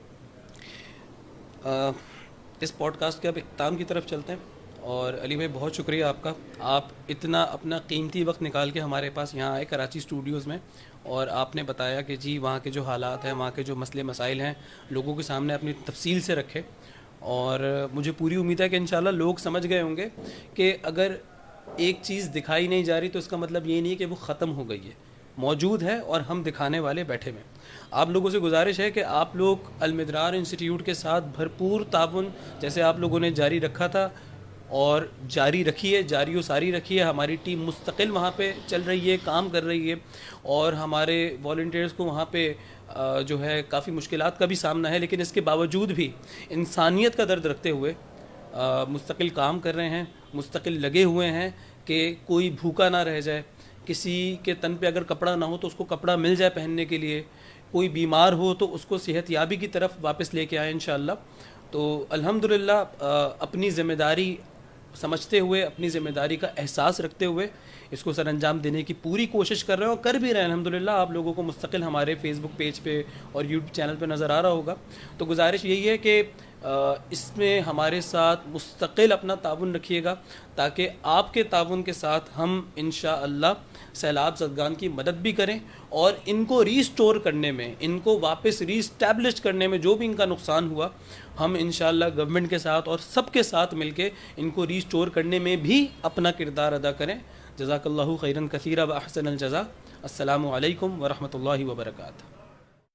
اس پوڈ کاسٹ کے اب اختتام کی طرف چلتے ہیں. اور علی بھائی بہت شکریہ آپ کا, آپ اتنا اپنا قیمتی وقت نکال کے ہمارے پاس یہاں آئے کراچی اسٹوڈیوز میں, اور آپ نے بتایا کہ جی وہاں کے جو حالات ہیں, وہاں کے جو مسئلے مسائل ہیں, لوگوں کے سامنے اپنی تفصیل سے رکھے. اور مجھے پوری امید ہے کہ انشاءاللہ لوگ سمجھ گئے ہوں گے کہ اگر ایک چیز دکھائی نہیں جا رہی تو اس کا مطلب یہ نہیں ہے کہ وہ ختم ہو گئی ہے, موجود ہے اور ہم دکھانے والے بیٹھے ہوئے. آپ لوگوں سے گزارش ہے کہ آپ لوگ المدرار انسٹیٹیوٹ کے ساتھ بھرپور تعاون جیسے آپ لوگوں نے جاری رکھا تھا اور جاری رکھیے, جاری و ساری رکھیے. ہماری ٹیم مستقل وہاں پہ چل رہی ہے, کام کر رہی ہے, اور ہمارے والنٹیئرز کو وہاں پہ جو ہے کافی مشکلات کا بھی سامنا ہے, لیکن اس کے باوجود بھی انسانیت کا درد رکھتے ہوئے مستقل کام کر رہے ہیں, مستقل لگے ہوئے ہیں کہ کوئی بھوکا نہ رہ جائے, کسی کے تن پہ اگر کپڑا نہ ہو تو اس کو کپڑا مل جائے پہننے کے لیے, کوئی بیمار ہو تو اس کو صحت یابی کی طرف واپس لے کے آئیں انشاءاللہ. تو الحمدللہ اپنی ذمہ داری سمجھتے ہوئے, اپنی ذمہ داری کا احساس رکھتے ہوئے اس کو سر انجام دینے کی پوری کوشش کر رہے ہیں, اور کر بھی رہے ہیں الحمدللہ. آپ لوگوں کو مستقل ہمارے فیس بک پیج پہ اور یوٹیوب چینل پہ نظر آ رہا ہوگا. تو گزارش یہی ہے کہ اس میں ہمارے ساتھ مستقل اپنا تعاون رکھیے گا, تاکہ آپ کے تعاون کے ساتھ ہم انشاءاللہ سیلاب زدگان کی مدد بھی کریں, اور ان کو ریسٹور کرنے میں, ان کو واپس ری اسٹیبلش کرنے میں جو بھی ان کا نقصان ہوا, ہم انشاءاللہ گورنمنٹ کے ساتھ اور سب کے ساتھ مل کے ان کو ریسٹور کرنے میں بھی اپنا کردار ادا کریں. جزاک اللہ خیرا کثیرا و احسن الجزا. السلام علیکم ورحمۃ اللہ وبرکاتہ.